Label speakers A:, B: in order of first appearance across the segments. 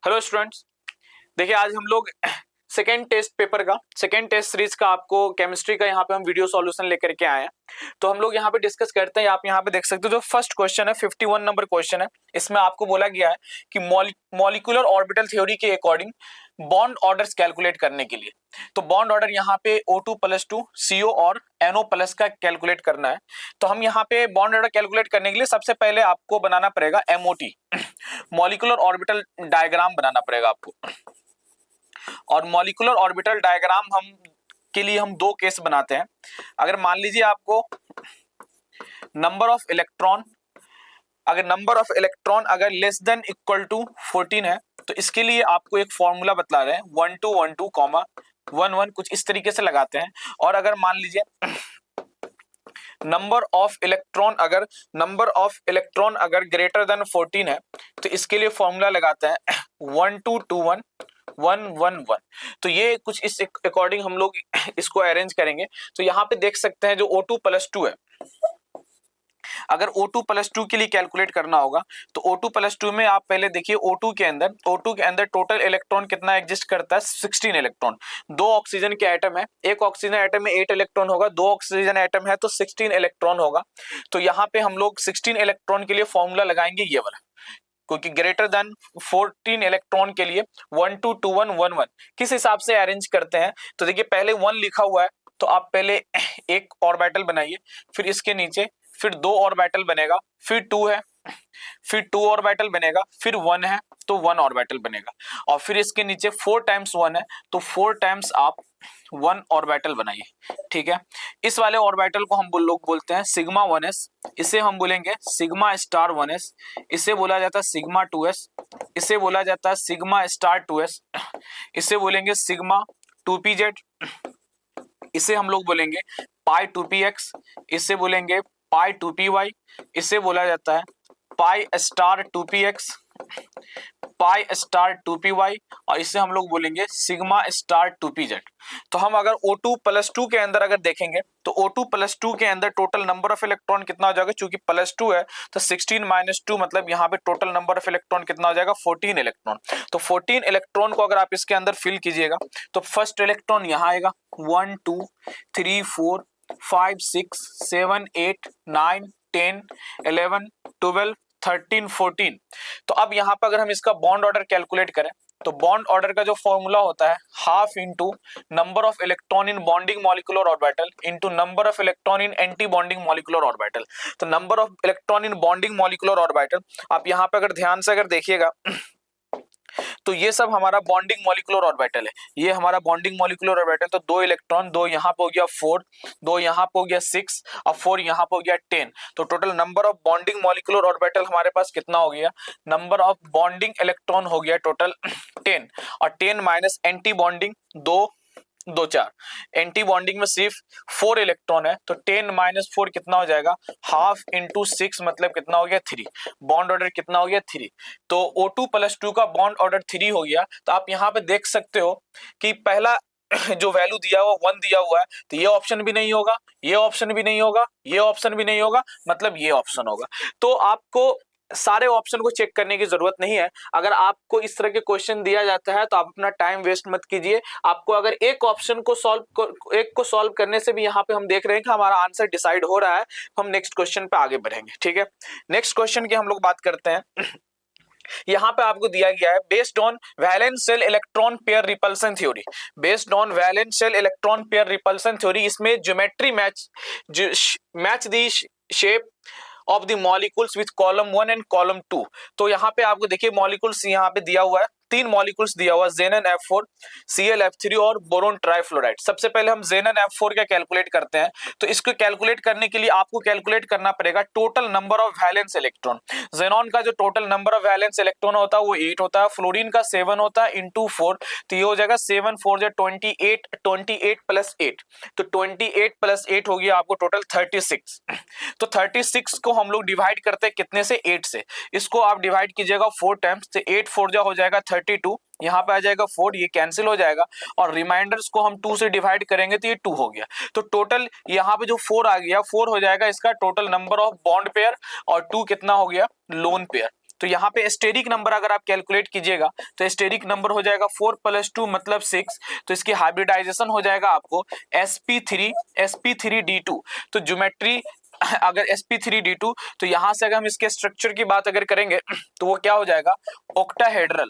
A: Hello students, देखिए आज हम लोग सेकेंड टेस्ट पेपर का सेकेंड टेस्ट सीरीज का आपको केमिस्ट्री का यहाँ पे हम वीडियो सॉल्यूशन लेकर के आए हैं। तो हम लोग यहाँ पे डिस्कस करते हैं। आप यहाँ पे देख सकते हो जो फर्स्ट क्वेश्चन है 51 नंबर क्वेश्चन है। इसमें आपको बोला गया है कि मॉलिक्यूलर ऑर्बिटल थ्योरी के अकॉर्डिंग बॉन्ड ऑर्डर्स कैलकुलेट करने के लिए, तो बॉन्ड ऑर्डर यहाँ पे O2+2 CO और NO+ का कैलकुलेट करना है। तो हम यहाँ पे बॉन्ड ऑर्डर कैलकुलेट करने के लिए सबसे पहले आपको बनाना पड़ेगा MOT, मॉलिक्यूलर ऑर्बिटल डायग्राम बनाना पड़ेगा आपको। और मॉलिक्यूलर ऑर्बिटल डायग्राम हम के लिए हम दो केस बनाते हैं। अगर मान लीजिए आपको नंबर ऑफ इलेक्ट्रॉन अगर लेस देन इक्वल टू 14 है, तो इसके लिए आपको एक फॉर्मूला बतला रहे हैं 1212, 11 कुछ इस तरीके से लगाते हैं। और अगर मान लीजिए नंबर ऑफ इलेक्ट्रॉन अगर ग्रेटर देन 14 है, तो इसके लिए फॉर्मूला लगाते हैं 1221 111। तो ये कुछ इस अकॉर्डिंग हम लोग इसको अरेंज करेंगे। तो यहाँ पे देख सकते हैं जो O2+2 है, अगर O2+2 के लिए कैलकुलेट करना होगा तो O2+2 में आप पहले देखिए O2 के अंदर टोटल इलेक्ट्रॉन कितना एग्जिस्ट करता है, 16 इलेक्ट्रॉन। दो ऑक्सीजन के एटम है, एक ऑक्सीजन एटम में 8 इलेक्ट्रॉन होगा, दो ऑक्सीजन एटम है तो 16 इलेक्ट्रॉन होगा। तो यहाँ पे हम लोग 16 इलेक्ट्रॉन के लिए फॉर्मूला लगाएंगे ये वाला, क्योंकि ग्रेटर देन 14 इलेक्ट्रॉन के लिए 1221 किस हिसाब से अरेंज करते हैं। तो देखिए पहले 1 लिखा हुआ है, तो आप पहले एक ऑर्बिटल बनाइए, फिर इसके नीचे फिर 2 ऑर्बिटल बनेगा, फिर 2 है, फिर 2 ऑर्बिटल बनेगा, फिर 1 है तो 1 ऑर्बिटल बनेगा, और फिर इसके नीचे 4 टाइम्स 1 है तो 4 टाइम्स आप 1 ऑर्बिटल बनाइए। ठीक है, इस वाले ऑर्बिटल को हम लोग बोलते हैं सिग्मा 1s, इसे हम बोलेंगे सिग्मा स्टार 1s, इसे बोला जाता है सिग्मा 2s, इसे बोला जाता है सिग्मा स्टार 2s, इसे बोलेंगे सिग्मा 2pz, इसे हम लोग बोलेंगे पाई 2px, इसे बोलेंगे पाई 2py, इसे बोला जाता है pi star 2px, pi star 2py, और इसे हम लोग बोलेंगे सिग्मा स्टार 2pz। तो हम अगर O2+2 के अंदर अगर देखेंगे तो O2+2 के अंदर टोटल नंबर ऑफ इलेक्ट्रॉन कितना हो जाएगा, चूंकि +2 है तो 16 - 2 मतलब यहाँ पे टोटल नंबर ऑफ इलेक्ट्रॉन कितना हो जाएगा, 14 इलेक्ट्रॉन। तो 14 इलेक्ट्रॉन को अगर आप इसके अंदर फिल कीजिएगा तो फर्स्ट इलेक्ट्रॉन यहाँ आएगा 1 2 3 4 5 6 7 8 9 10 11 12 13 14। तो अब यहाँ पर अगर हम इसका बॉन्ड ऑर्डर कैलकुलेट करें तो बॉन्ड ऑर्डर का जो फॉर्मूला होता है half into number of electron in bonding molecular orbital into number of electron in anti bonding molecular orbital. तो number of electron in bonding molecular orbital, आप यहाँ पे अगर ध्यान से अगर देखिएगा तो ये सब हमारा बॉन्डिंग मॉलिक्यूलर ऑर्बिटल है, ये हमारा बॉन्डिंग मॉलिक्यूलर ऑर्बिटल। तो 2 इलेक्ट्रॉन, 2 यहाँ पे हो गया 4, 2 यहाँ पे हो गया 6 और 4 यहाँ पे हो गया 10। तो total number of bonding molecular orbital हमारे पास कितना हो गया, नंबर ऑफ बॉन्डिंग इलेक्ट्रॉन हो गया टोटल 10, और 10 minus anti bonding 2 2 4, anti bonding में सिर्फ 4 इलेक्ट्रॉन है तो 10 - 4 कितना हो जाएगा, हाफ इंटू 6 मतलब कितना हो गया 3। बॉन्ड ऑर्डर कितना हो गया 3। तो O2+2 का बॉन्ड ऑर्डर 3 हो गया। तो आप यहाँ पे देख सकते हो कि पहला जो वैल्यू दिया हुआ 1 दिया हुआ है, तो ये ऑप्शन भी नहीं होगा, ये ऑप्शन भी नहीं होगा, ये ऑप्शन भी नहीं होगा, मतलब ये ऑप्शन होगा। तो आपको सारे ऑप्शन को चेक करने की जरूरत नहीं है। अगर आपको इस तरह के क्वेश्चन दिया जाता है तो आप अपना टाइम वेस्ट मत कीजिए। आपको अगर एक ऑप्शन को सॉल्व करने से भी यहाँ पे हम देख रहे हैं कि हमारा आंसर डिसाइड हो रहा है, हम नेक्स्ट क्वेश्चन पे आगे बढ़ेंगे। ठीक है, नेक्स्ट क्वेश्चन की हम लोग बात करते हैं। यहाँ पे आपको दिया गया है based on valence shell electron pair repulsion theory, based on valence shell electron pair repulsion theory. इसमें geometry match the shape of the molecules with column 1 and column 2। तो यहाँ पे आपको देखिए मॉलिक्यूल्स यहाँ पे दिया हुआ है, 3 मॉलिक्यूल्स दिया हुआ है, Zn F4, Cl F3 और बोरोन ट्राइफ्लोराइड। सबसे पहले हम Zn F4 का कैलकुलेट करते हैं। तो इसको कैलकुलेट करने के लिए आपको कैलकुलेट करना पड़ेगा total number of valence electron. Xenon का जो total number of valence electron होता है वो 8 होता है, फ्लोरीन का 7 होता है इंटू 4, तो ये हो जाएगा 7 4 28, 28 प्लस 8, तो 28 प्लस 8 हो गया आपको टोटल 36। तो 36 को हम लोग डिवाइड करते हैं कितने से, 8 से। इसको आप डिवाइड कीजिएगा 4 टाइम्स, तो 8 4 हो जाएगा 32, यहाँ पे आ जाएगा 4, ये कैंसिल हो जाएगा, और रिमाइंडर्स को हम 2 से डिवाइड करेंगे तो ये 2 हो गया। तो टोटल यहाँ पे जो 4 आ गया, 4 हो जाएगा इसका total number of bond pair, और 2 कितना हो गया, लोन पेयर। तो यहाँ पे स्टेरिक नंबर अगर आप कैलकुलेट कीजिएगा तो स्टेरिक नंबर हो जाएगा 4 + 2 मतलब 6। तो इसकी हाइब्रिडाइजेशन हो जाएगा आपको sp3d2। तो ज्योमेट्री अगर sp3d2, तो यहां से अगर हम इसके स्ट्रक्चर की बात अगर करेंगे तो वो क्या हो जाएगा, ऑक्टाहेड्रल।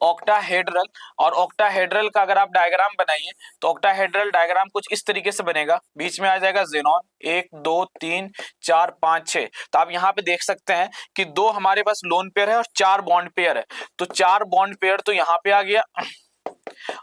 A: ऑक्टाहेड्रल, और ऑक्टाहेड्रल का अगर आप डायग्राम बनाइए तो ऑक्टाहेड्रल डायग्राम कुछ इस तरीके से बनेगा, बीच में आ जाएगा जेनॉन 1 2 3 4 5 6। तो आप यहाँ पे देख सकते हैं कि 2 हमारे पास लोन पेयर है और 4 बॉन्ड पेयर है। तो 4 बॉन्ड पेयर तो यहाँ पे आ गया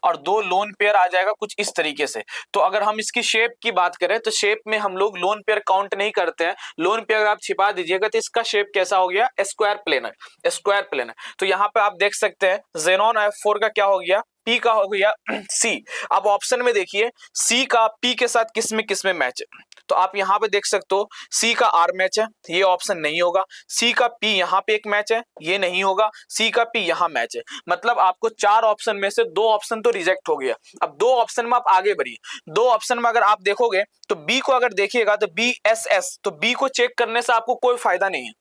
A: और 2 लोन पेयर आ जाएगा कुछ इस तरीके से। तो अगर हम इसकी शेप की बात करें तो शेप में हम लोग लोन पेयर काउंट नहीं करते हैं। लोन पेयर आप छिपा दीजिएगा तो इसका शेप कैसा हो गया, स्क्वायर प्लेनर, स्क्वायर प्लेनर। तो यहाँ पे आप देख सकते हैं जेनॉन F4 का क्या हो गया, P का हो गया C। अब ऑप्शन में देखिए C का P के साथ किस में मैच है, तो आप यहाँ पे देख सकते हो C का R मैच है, ये ऑप्शन नहीं होगा। C का P यहाँ पे एक मैच है, ये नहीं होगा। C का P यहाँ मैच है, मतलब आपको 4 ऑप्शन में से 2 ऑप्शन तो रिजेक्ट हो गया। अब 2 ऑप्शन में आप आगे बढ़िए। 2 ऑप्शन में अगर आप देखोगे तो B को अगर देखिएगा तो BSS, तो B को चेक करने से आपको कोई फायदा नहीं है,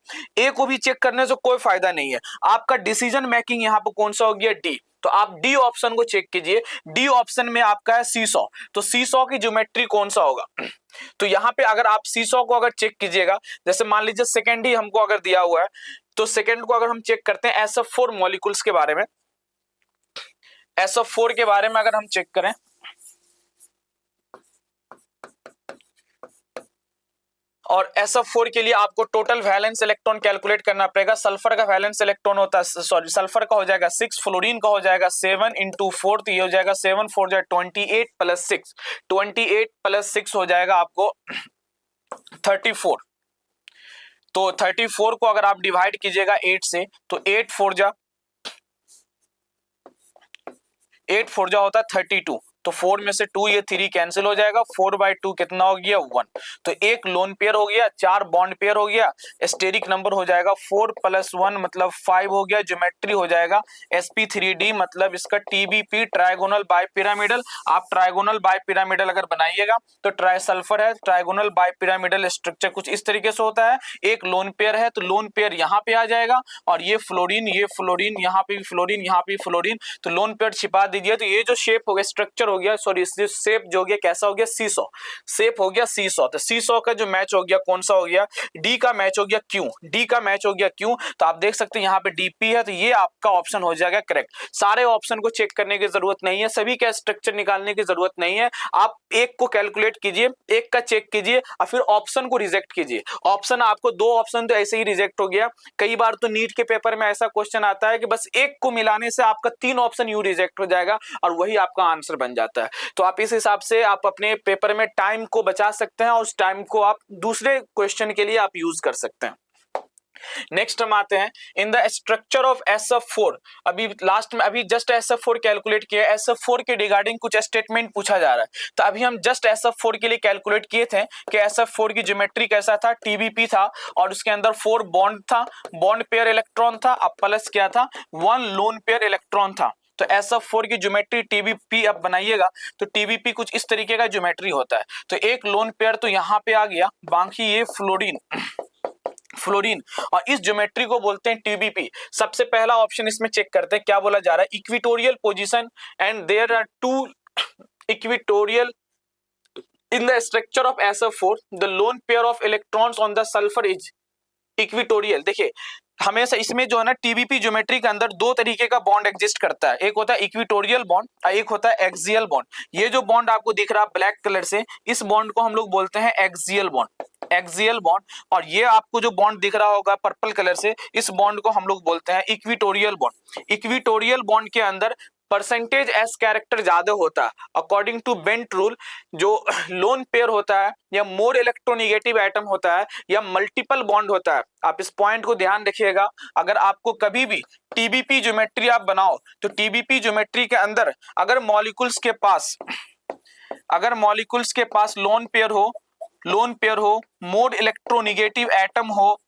A: A को भी चेक करने से कोई फायदा नहीं है। आपका डिसीजन मेकिंग यहाँ पे कौन सा हो गया, D। तो आप डी ऑप्शन को चेक कीजिए, डी ऑप्शन में आपका है सीसॉ। तो सीसॉ की ज्योमेट्री कौन सा होगा, तो यहाँ पे अगर आप सीसॉ को अगर चेक कीजिएगा, जैसे मान लीजिए सेकेंड ही हमको अगर दिया हुआ है, तो सेकेंड को अगर हम चेक करते हैं SF4 मॉलिक्यूल्स के बारे में, SF4 के बारे में अगर हम चेक करें और SF4 के लिए आपको टोटल वैलेंस इलेक्ट्रॉन कैलकुलेट करना पड़ेगा। सल्फर का वैलेंस इलेक्ट्रॉन होता है, सॉरी सल्फर का हो जाएगा 6, फ्लोरीन का हो जाएगा 7 × 4, तो ये हो जाएगा 7 4 जाए 28 + 6, 28 + 6 हो जाएगा आपको 34। तो 34 को अगर आप डिवाइड कीजिएगा 8 से तो 8 4 जा होता है 32। तो 4 में से 2 ये 3 कैंसिल हो जाएगा, 4/2 कितना हो गया, 1। तो एक लोन पेयर हो गया, 4 बॉन्ड पेयर हो गया, स्टेरिक नंबर हो जाएगा 4 + 1 मतलब 5 हो गया। ज्योमेट्री हो जाएगा sp3d मतलब इसका TBP ट्रायगोनल बाइपिरामिडल। आप ट्रायगोनल बाइपिरामिडल अगर बनाइएगा तो ट्राई सल्फर है, ट्रायगोनल बाइपिरामिडल स्ट्रक्चर कुछ इस तरीके से होता है। एक लोन पेयर है तो लोन पेयर यहाँ पे आ जाएगा, और ये फ्लोरीन यहाँ पे भी फ्लोरीन, यहाँ पे फ्लोरीन, तो लोन पेयर छिपा दीजिए। तो ये जो शेप हो गया, स्ट्रक्चर हो गया, सॉरी शेप जो हो गया कैसा हो गया, सीसॉ शेप हो गया, सीसॉ। तो सीसॉ का जो मैच हो गया कौन सा हो गया, डी का मैच हो गया क्यू, डी का मैच हो गया क्यू। तो आप देख सकते हैं यहाँ पे DP है, तो ये आपका ऑप्शन हो जाएगा करेक्ट। सारे ऑप्शन को चेक करने की जरूरत नहीं है, सभी का स्ट्रक्चर निकालने की जरूरत नहीं है। आप एक को कैलकुलेट कीजिए, एक का चेक कीजिए और फिर ऑप्शन को रिजेक्ट कीजिए। ऑप्शन आपको 2 ऑप्शन तो ऐसे ही रिजेक्ट हो गया। कई बार तो नीट के पेपर में ऐसा क्वेश्चन आता है कि बस एक को मिलाने से आपका 3 ऑप्शन यूं रिजेक्ट हो जाएगा और वही आपका आंसर बन जाता है। तो आप इस हिसाब से आप अपने पेपर में टाइम को बचा सकते हैं और उस टाइम को आप दूसरे क्वेश्चन के लिए आप यूज कर सकते हैं। नेक्स्ट हम आते हैं in the structure of SF4। अभी लास्ट में अभी जस्ट SF4 कैलकुलेट किया, SF4 के रिगार्डिंग कुछ स्टेटमेंट पूछा जा रहा है। तो अभी हम जस्ट SF4 के लिए कैलकुलेट किए थे कि SF4 की ज्योमेट्री कैसा था, TBP था और उसके अंदर 4 बॉन्ड था, बॉन्ड पेयर इलेक्ट्रॉन था, अब प्लस क्या था, 1 लोन पेयर इलेक्ट्रॉन था। तो SF4 की ज्योमेट्री TBP अब बनाइएगा तो TBP कुछ इस तरीके का ज्योमेट्री होता है। तो एक लोन पेयर तो यहाँ पे आ गया, बाकी ये फ्लोरीन और इस ज्योमेट्री को बोलते हैं TBP। सबसे पहला ऑप्शन इसमें चेक करते हैं, क्या बोला जा रहा है, equatorial position and there are 2 equatorial in the structure of SF4 the lone pair of electrons on the sulfur is equatorial. देखिए हमेशा इसमें जो है ना TBP ज्योमेट्री के अंदर 2 तरीके का बॉन्ड एग्जिस्ट करता है, एक होता है इक्विटोरियल बॉन्ड और एक होता है एक्सियल बॉन्ड। ये जो बॉन्ड आपको दिख रहा है ब्लैक कलर से, इस बॉन्ड को हम लोग बोलते हैं एक्सियल बॉन्ड, एक्सियल बॉन्ड। और ये आपको जो बॉन्ड दिख रहा होगा पर्पल कलर से, इस बॉन्ड को हम लोग बोलते हैं इक्विटोरियल बॉन्ड। इक्विटोरियल बॉन्ड के अंदर परसेंटेज एस कैरेक्टर ज्यादा होता है अकॉर्डिंग टू बेंट रूल। जो लोन पेयर होता है या मोर इलेक्ट्रोनिगेटिव एटम होता है या मल्टीपल बॉन्ड होता है, आप इस पॉइंट को ध्यान रखिएगा। अगर आपको कभी भी TBP ज्योमेट्री आप बनाओ तो TBP ज्योमेट्री के अंदर अगर मॉलिक्यूल्स के पास लोन पेयर हो, मोर इलेक्ट्रोनिगेटिव एटम हो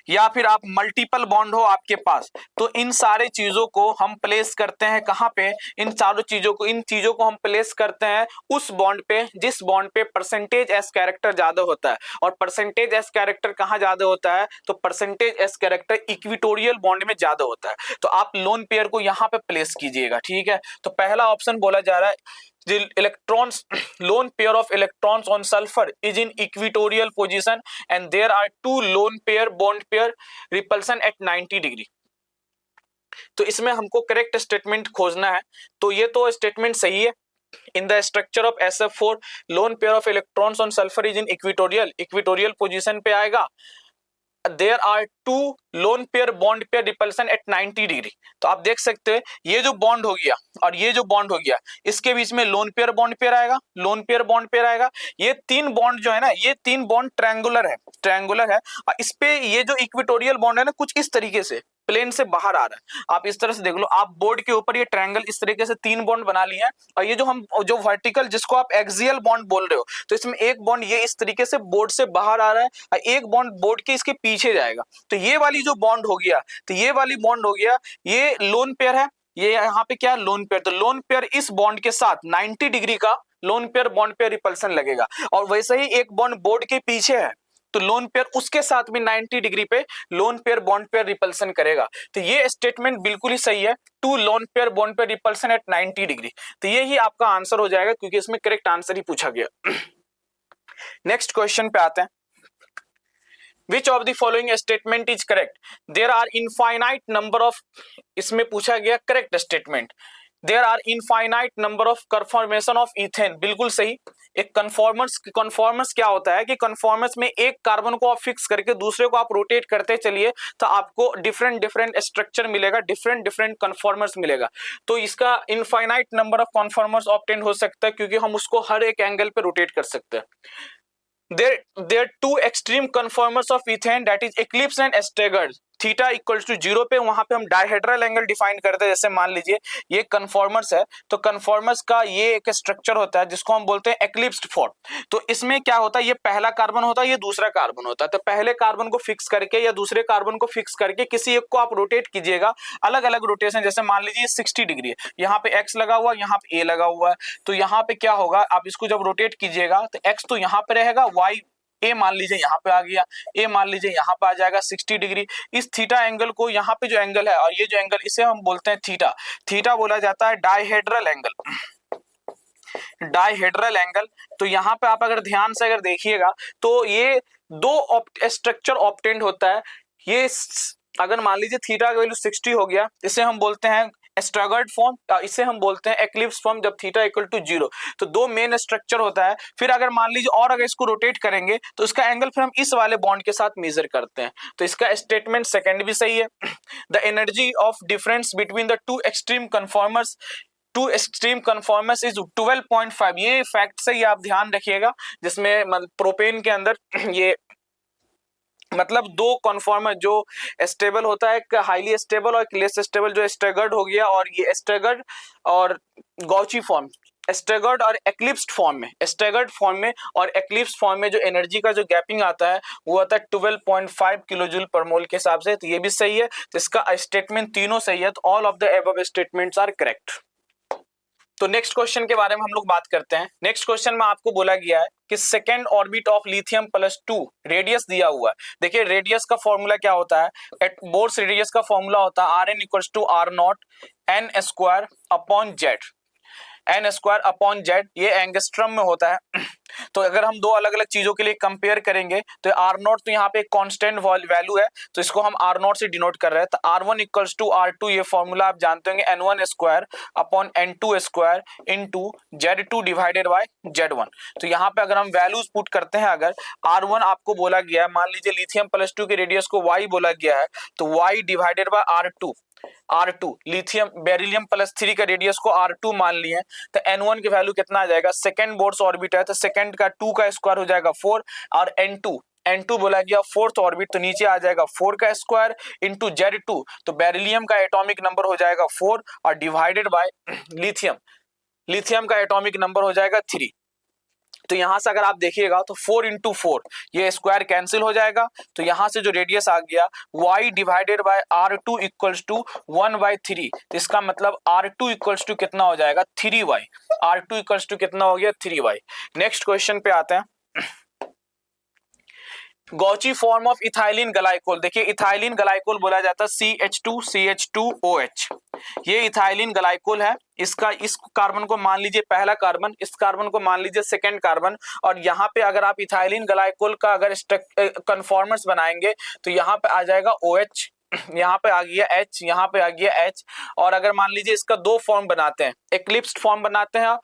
A: या फिर आप मल्टीपल बॉन्ड हो आपके पास, तो इन सारे चीजों को हम प्लेस करते हैं कहां पे, इन चीजों को हम प्लेस करते हैं उस बॉन्ड पे जिस बॉन्ड पे परसेंटेज एस कैरेक्टर ज्यादा होता है। और परसेंटेज एस कैरेक्टर कहां ज्यादा होता है, तो percentage S character equatorial bond में ज्यादा होता है। तो आप लोन पेयर को यहां पे प्लेस कीजिएगा, ठीक है। तो पहला ऑप्शन बोला जा रहा है, the electrons lone pair of electrons on sulfur is in equatorial position and there are two lone pair bond pair repulsion at 90 degree। तो इसमें हमको करेक्ट स्टेटमेंट खोजना है। तो ये तो स्टेटमेंट सही है। in the structure of SF4 lone pair of electrons on sulfur is in equatorial position पे आएगा। There are two lone pair bond pair repulsion at 90 degree. तो आप देख सकते हैं ये जो बॉन्ड हो गया और ये जो बॉन्ड हो गया, इसके बीच में लोन पेयर बॉन्ड पेयर आएगा, लोन पेयर बॉन्ड पेयर आएगा। ये तीन बॉन्ड जो है ना, ये तीन बॉन्ड ट्रायंगुलर है और इस पे ये जो इक्वेटोरियल बॉन्ड है ना, कुछ इस तरीके से प्लेन से बाहर आ रहा है। आप इस तरह से देख लो, आप बोर्ड के ऊपर ये ट्रायंगल इस तरीके से तीन बॉन्ड बना लिए हैं और ये जो वर्टिकल जिसको आप एक्सियल बॉन्ड बोल रहे हो, तो इसमें एक बॉन्ड ये इस तरीके से बोर्ड से बाहर आ रहा है और एक बॉन्ड बोर्ड के इसके पीछे जाएगा। तो ये वाली जो बॉन्ड हो गया, तो ये वाली बॉन्ड हो गया, ये लोन पेयर है। ये यहाँ पे क्या लोन पेयर, तो लोन पेयर इस बॉन्ड के साथ 90 डिग्री का loan pair bond pair repulsion लगेगा। और वैसे ही एक बॉन्ड बोर्ड के पीछे है, तो लोन पेयर उसके साथ भी 90 डिग्री पे lone pair bond pair repulsion करेगा। तो ये स्टेटमेंट बिल्कुल ही सही है, two lone pair bond pair repulsion at 90 degree. तो ये ही आपका आंसर हो जाएगा क्योंकि इसमें करेक्ट आंसर ही पूछा गया। नेक्स्ट क्वेश्चन पे आते हैं। Which of the following statement is correct? There are infinite number of, इसमें पूछा गया correct statement, there are infinite number of conformation of ethane, बिल्कुल सही। एक कन्फॉर्मर्स क्या होता है कि कन्फॉर्मर्स में एक कार्बन को आप फिक्स करके दूसरे को आप रोटेट करते चलिए तो आपको डिफरेंट स्ट्रक्चर मिलेगा, डिफरेंट कन्फॉर्मर्स मिलेगा। तो इसका infinite number of conformers obtain हो सकता है क्योंकि हम उसको हर एक एंगल पे रोटेट कर सकते हैं। There are two extreme conformers of ethane, that is eclipse and staggered। Theta equals to 0 पे वहां पे हम डायहेड्रल एंगल डिफाइन करते हैं। जैसे मान लीजिए ये कन्फॉर्मर्स है, तो कन्फॉर्मर्स का ये एक स्ट्रक्चर होता है जिसको हम बोलते हैं एक्लिप्स्ड फॉर्म। तो इसमें क्या होता है, ये पहला कार्बन होता है, ये दूसरा कार्बन होता है। तो पहले कार्बन को फिक्स करके या दूसरे कार्बन को फिक्स करके किसी एक को आप रोटेट कीजिएगा, अलग अलग रोटेशन। जैसे मान लीजिए 60 डिग्री है, यहाँ पे एक्स लगा हुआ, यहाँ पे ए लगा हुआ है। तो यहाँ पे क्या होगा, आप इसको जब रोटेट कीजिएगा तो एक्स तो यहाँ पे रहेगा, वाई ए मान लीजिए यहाँ पे आ गया, ए मान लीजिए यहाँ पे आ जाएगा 60 डिग्री। इस थीटा एंगल को, यहाँ पे जो एंगल है और ये जो एंगल, इसे हम बोलते हैं थीटा। थीटा बोला जाता है डायहेड्रल एंगल। तो यहाँ पे आप अगर ध्यान से अगर देखिएगा तो ये दो स्ट्रक्चर ऑब्टेन्ड होता है। ये अगर मान लीजिए थीटा का वैल्यू 60 हो गया, इसे हम बोलते हैं स्ट्रगर्ड फॉर्म, इसे हम बोलते हैं एक्लिप्स फॉर्म जब थीटा इक्वल टू 0। तो दो मेन स्ट्रक्चर होता है। फिर अगर मान लीजिए और अगर इसको रोटेट करेंगे तो इसका एंगल फिर हम इस वाले बॉन्ड के साथ मेजर करते हैं। तो इसका स्टेटमेंट सेकंड भी सही है। The energy of difference between the two extreme conformers is 12.5। ये फैक्ट से ही आप ध्यान रखिएगा, जिसमें प्रोपेन के अंदर ये मतलब दो कन्फॉर्मर जो स्टेबल होता है, एक हाईली स्टेबल और एक लेस स्टेबल, जो स्टैगर्ड हो गया और ये स्टैगर्ड और गॉची फॉर्म, स्टैगर्ड और एक्लिप्स्ड फॉर्म में और एक्लिप्स फॉर्म में जो एनर्जी का जो गैपिंग आता है वो आता है 12.5 किलोजूल पर मोल के हिसाब से। तो ये भी सही है। तो इसका स्टेटमेंट तीनों सही है। तो all of the above statements are correct. तो नेक्स्ट क्वेश्चन के बारे में हम लोग बात करते हैं। नेक्स्ट क्वेश्चन में आपको बोला गया है कि second orbit of lithium +2 radius दिया हुआ है। देखिए रेडियस का फॉर्मूला क्या होता है, एट बोर्स रेडियस का फॉर्मूला होता है Rn = R0 n² ये एंगस्ट्रम में होता है। तो अगर हम दो अलग अलग चीजों के लिए कंपेयर करेंगे तो R0 तो यहाँ पे कांस्टेंट वैल्यू है, तो इसको हम R0 से डिनोट कर रहे हैं। तो R1 = R2, ये फॉर्मूला आप जानते होंगे, n1² n2² into Z2 divided by Z1। तो यहाँ पे अगर हम वैल्यूज पुट करते हैं, अगर R1 आपको बोला गया है, मान लीजिए लिथियम +2 के रेडियस को Y बोला गया है, तो Y divided by R2 lithium beryllium +3 का रेडियस को R2 मान लिए। तो N1 की वैल्यू कितना आ जाएगा, सेकंड बोर्स ऑर्बिट है तो सेकंड का 2 का स्क्वायर हो जाएगा 4, और N2 बोला गया फोर्थ ऑर्बिट, तो नीचे आ जाएगा 4 का स्क्वायर इंटू Z2। तो बेरिलियम का एटॉमिक नंबर हो जाएगा 4 और डिवाइडेड बाय लिथियम का एटॉमिक नंबर हो जाएगा 3। तो यहां से अगर आप देखिएगा तो 4 इंटू 4 ये स्क्वायर कैंसिल हो जाएगा, तो यहां से जो रेडियस आ गया y divided by r2 equals to 1/3। तो इसका मतलब r2 इक्वल्स टू कितना हो जाएगा 3y। r2 इक्वल्स टू कितना हो गया 3y। नेक्स्ट क्वेश्चन पे आते हैं। गॉची फॉर्म ऑफ इथाइलिन ग्लाइकोल। देखिए इथाइलिन ग्लाइकोल बोला जाता है CH2CH2OH। ये इथाइलिन ग्लाइकोल है। इसका इस कार्बन को मान लीजिए पहला कार्बन, इस कार्बन को मान लीजिए सेकंड कार्बन, और यहाँ पे अगर आप इथाइलिन ग्लाइकोल का अगर कन्फॉर्मर्स बनाएंगे तो यहाँ पे आ जाएगा OH, यहाँ पे आ गया H, यहाँ पे आ गया H। और अगर मान लीजिए इसका दो फॉर्म बनाते हैं, एक्लिप्स्ड फॉर्म बनाते हैं,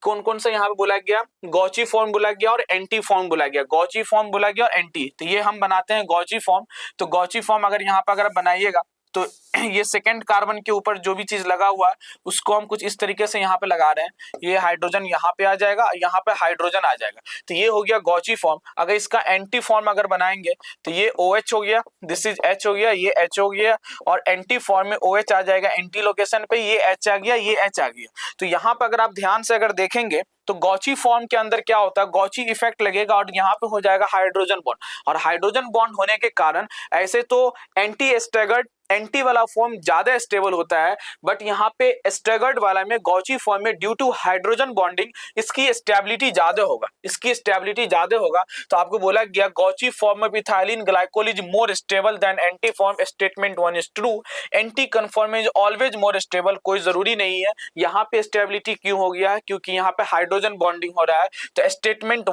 A: कौन कौन सा यहाँ पे बोला गया, गॉची फॉर्म बोला गया और एंटी फॉर्म बोला गया। गॉची फॉर्म बोला गया और एंटी, तो ये हम बनाते हैं गॉची फॉर्म। तो गॉची फॉर्म अगर यहाँ पे अगर बनाइएगा तो ये सेकंड कार्बन के ऊपर जो भी चीज लगा हुआ है उसको हम कुछ इस तरीके से यहाँ पे लगा रहे हैं। ये हाइड्रोजन यहाँ पे आ जाएगा, यहाँ पे हाइड्रोजन आ जाएगा, तो ये हो गया गॉची फॉर्म। अगर इसका एंटी फॉर्म अगर बनाएंगे तो ये OH हो गया, दिस इज H हो गया, ये H हो गया, और एंटी फॉर्म में OH आ जाएगा एंटी लोकेशन पे, ये H आ गया, ये H आ गया। तो यहाँ पे अगर आप ध्यान से अगर देखेंगे तो गॉची फॉर्म के अंदर क्या होता है, गॉची इफेक्ट लगेगा और यहाँ पे हो जाएगा हाइड्रोजन बॉन्ड, और हाइड्रोजन बॉन्ड होने के कारण ऐसे तो एंटी स्टैगर्ड एंटी वाला फॉर्म ज्यादा स्टेबल होता है, बट यहाँ पे स्टैगर्ड वाला में गॉची फॉर्म में ड्यू टू हाइड्रोजन बॉन्डिंग इसकी स्टेबिलिटी ज्यादा होगा, इसकी स्टेबिलिटी ज्यादा होगा। तो आपको बोला गया गॉची फॉर्म में ethylene glycol is more stable then anti form, statement 1 is true. Anti conform is always more stable, कोई जरूरी नहीं है। यहाँ पे स्टेबिलिटी क्यों हो गया है, क्योंकि यहाँ पे हाइड्रोजन बॉन्डिंग हो रहा है। तो statement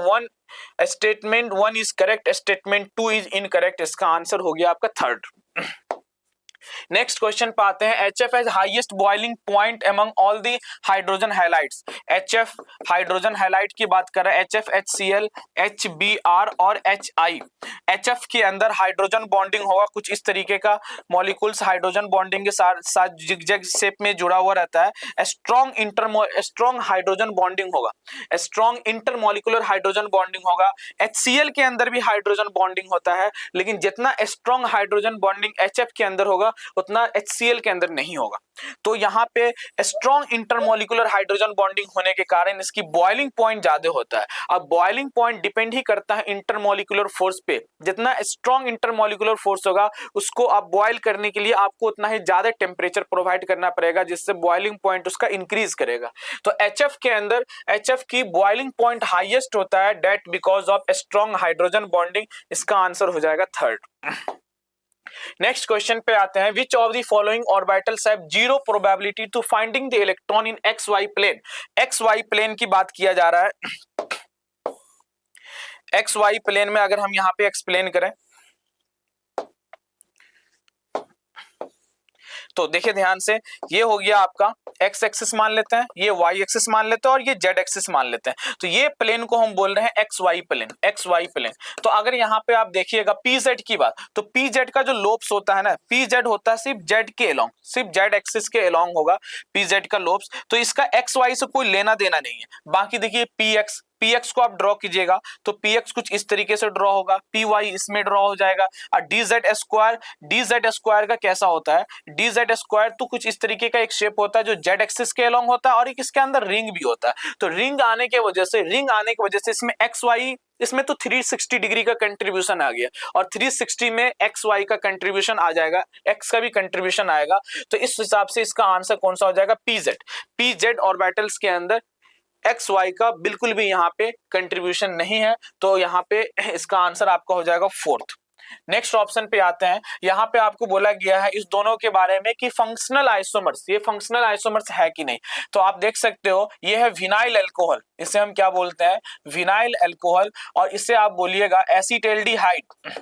A: 1 is correct, statement 2 is incorrect. इसका आंसर हो गया आपका थर्ड। नेक्स्ट क्वेश्चन पे आते हैं। HF has highest boiling point among all the hydrogen halides. HF hydrogen halide की बात कर रहे हैं, HF, HCl, HBr और HI। HF के अंदर हाइड्रोजन बॉन्डिंग होगा कुछ इस तरीके का, मॉलिक्यूल्स हाइड्रोजन बॉन्डिंग के साथ जिगजैग शेप में जुड़ा हुआ रहता है। स्ट्रॉन्ग हाइड्रोजन बॉन्डिंग होगा, स्ट्रॉन्ग इंटरमॉलिक्यूलर हाइड्रोजन बॉन्डिंग होगा। HCl के अंदर भी हाइड्रोजन बॉन्डिंग होता है, लेकिन जितना स्ट्रॉन्ग हाइड्रोजन बॉन्डिंग HF के अंदर होगा उतना HCl के अंदर नहीं होगा। तो यहाँ पे स्ट्रॉन्ग इंटरमॉलिक्यूलर हाइड्रोजन बॉन्डिंग होने के कारण इसकी बॉइलिंग पॉइंट ज्यादा होता है। अब बॉइलिंग पॉइंट डिपेंड ही करता है इंटरमॉलिक्यूलर फोर्स पे। जितना स्ट्रॉन्ग इंटरमॉलिक्यूलर फोर्स होगा उसको आप बॉइल करने के लिए आपको उतना ही ज्यादा टेम्परेचर प्रोवाइड करना पड़ेगा, जिससे बॉइलिंग पॉइंट उसका इंक्रीज करेगा। तो HF के अंदर HF की बॉइलिंग पॉइंट हाईएस्ट होता है, that because of strong hydrogen bonding. इसका आंसर हो जाएगा थर्ड। नेक्स्ट क्वेश्चन पे आते हैं। Which of the following orbitals have zero probability to finding the electron in XY plane. XY plane की बात किया जा रहा है। XY प्लेन में अगर हम यहाँ पे एक्सप्लेन करें तो देखिए ध्यान से, ये हो गया आपका x एक्सिस मान लेते हैं, ये y एक्सिस मान लेते हैं और ये z एक्सिस मान लेते हैं। तो ये प्लेन को हम बोल रहे हैं XY प्लेन, XY प्लेन। तो अगर यहाँ पे आप देखिएगा PZ की बात, तो PZ का जो लोब्स होता है ना, PZ होता है सिर्फ Z के अलोंग, सिर्फ Z एक्सिस के अलोंग होगा PZ का लोब्स। तो इसका XY से कोई लेना देना नहीं है। बाकी देखिए PX को आप ड्रॉ कीजिएगा तो PX कुछ इस तरीके से ड्रॉ होगा, PY इसमें ड्रॉ हो जाएगा। और DZ स्क्वायर का कैसा होता है, DZ स्क्वायर तो कुछ इस तरीके का एक शेप होता है जो Z एक्सिस के अलोंग होता है और एक इसके अंदर रिंग भी होता है। तो रिंग आने की वजह से इसमें XY, इसमें तो 360 डिग्री का कंट्रीब्यूशन आ गया और 360 में XY का कंट्रीब्यूशन आ जाएगा, X का भी कंट्रीब्यूशन आएगा। तो इस हिसाब से इसका आंसर कौन सा हो जाएगा, PZ ऑर्बिटल्स के अंदर XY का बिल्कुल भी यहाँ पे कंट्रीब्यूशन नहीं है। तो यहाँ पे इसका आंसर आपका हो जाएगा फोर्थ। नेक्स्ट ऑप्शन पे आते हैं। यहाँ पे आपको बोला गया है इस दोनों के बारे में कि फंक्शनल आइसोमर्स, ये फंक्शनल आइसोमर्स है कि नहीं। तो आप देख सकते हो ये है विनाइल अल्कोहल, इसे हम क्या बोलते हैं, विनाइल अल्कोहल। और इसे आप बोलिएगा एसीटल्डिहाइड।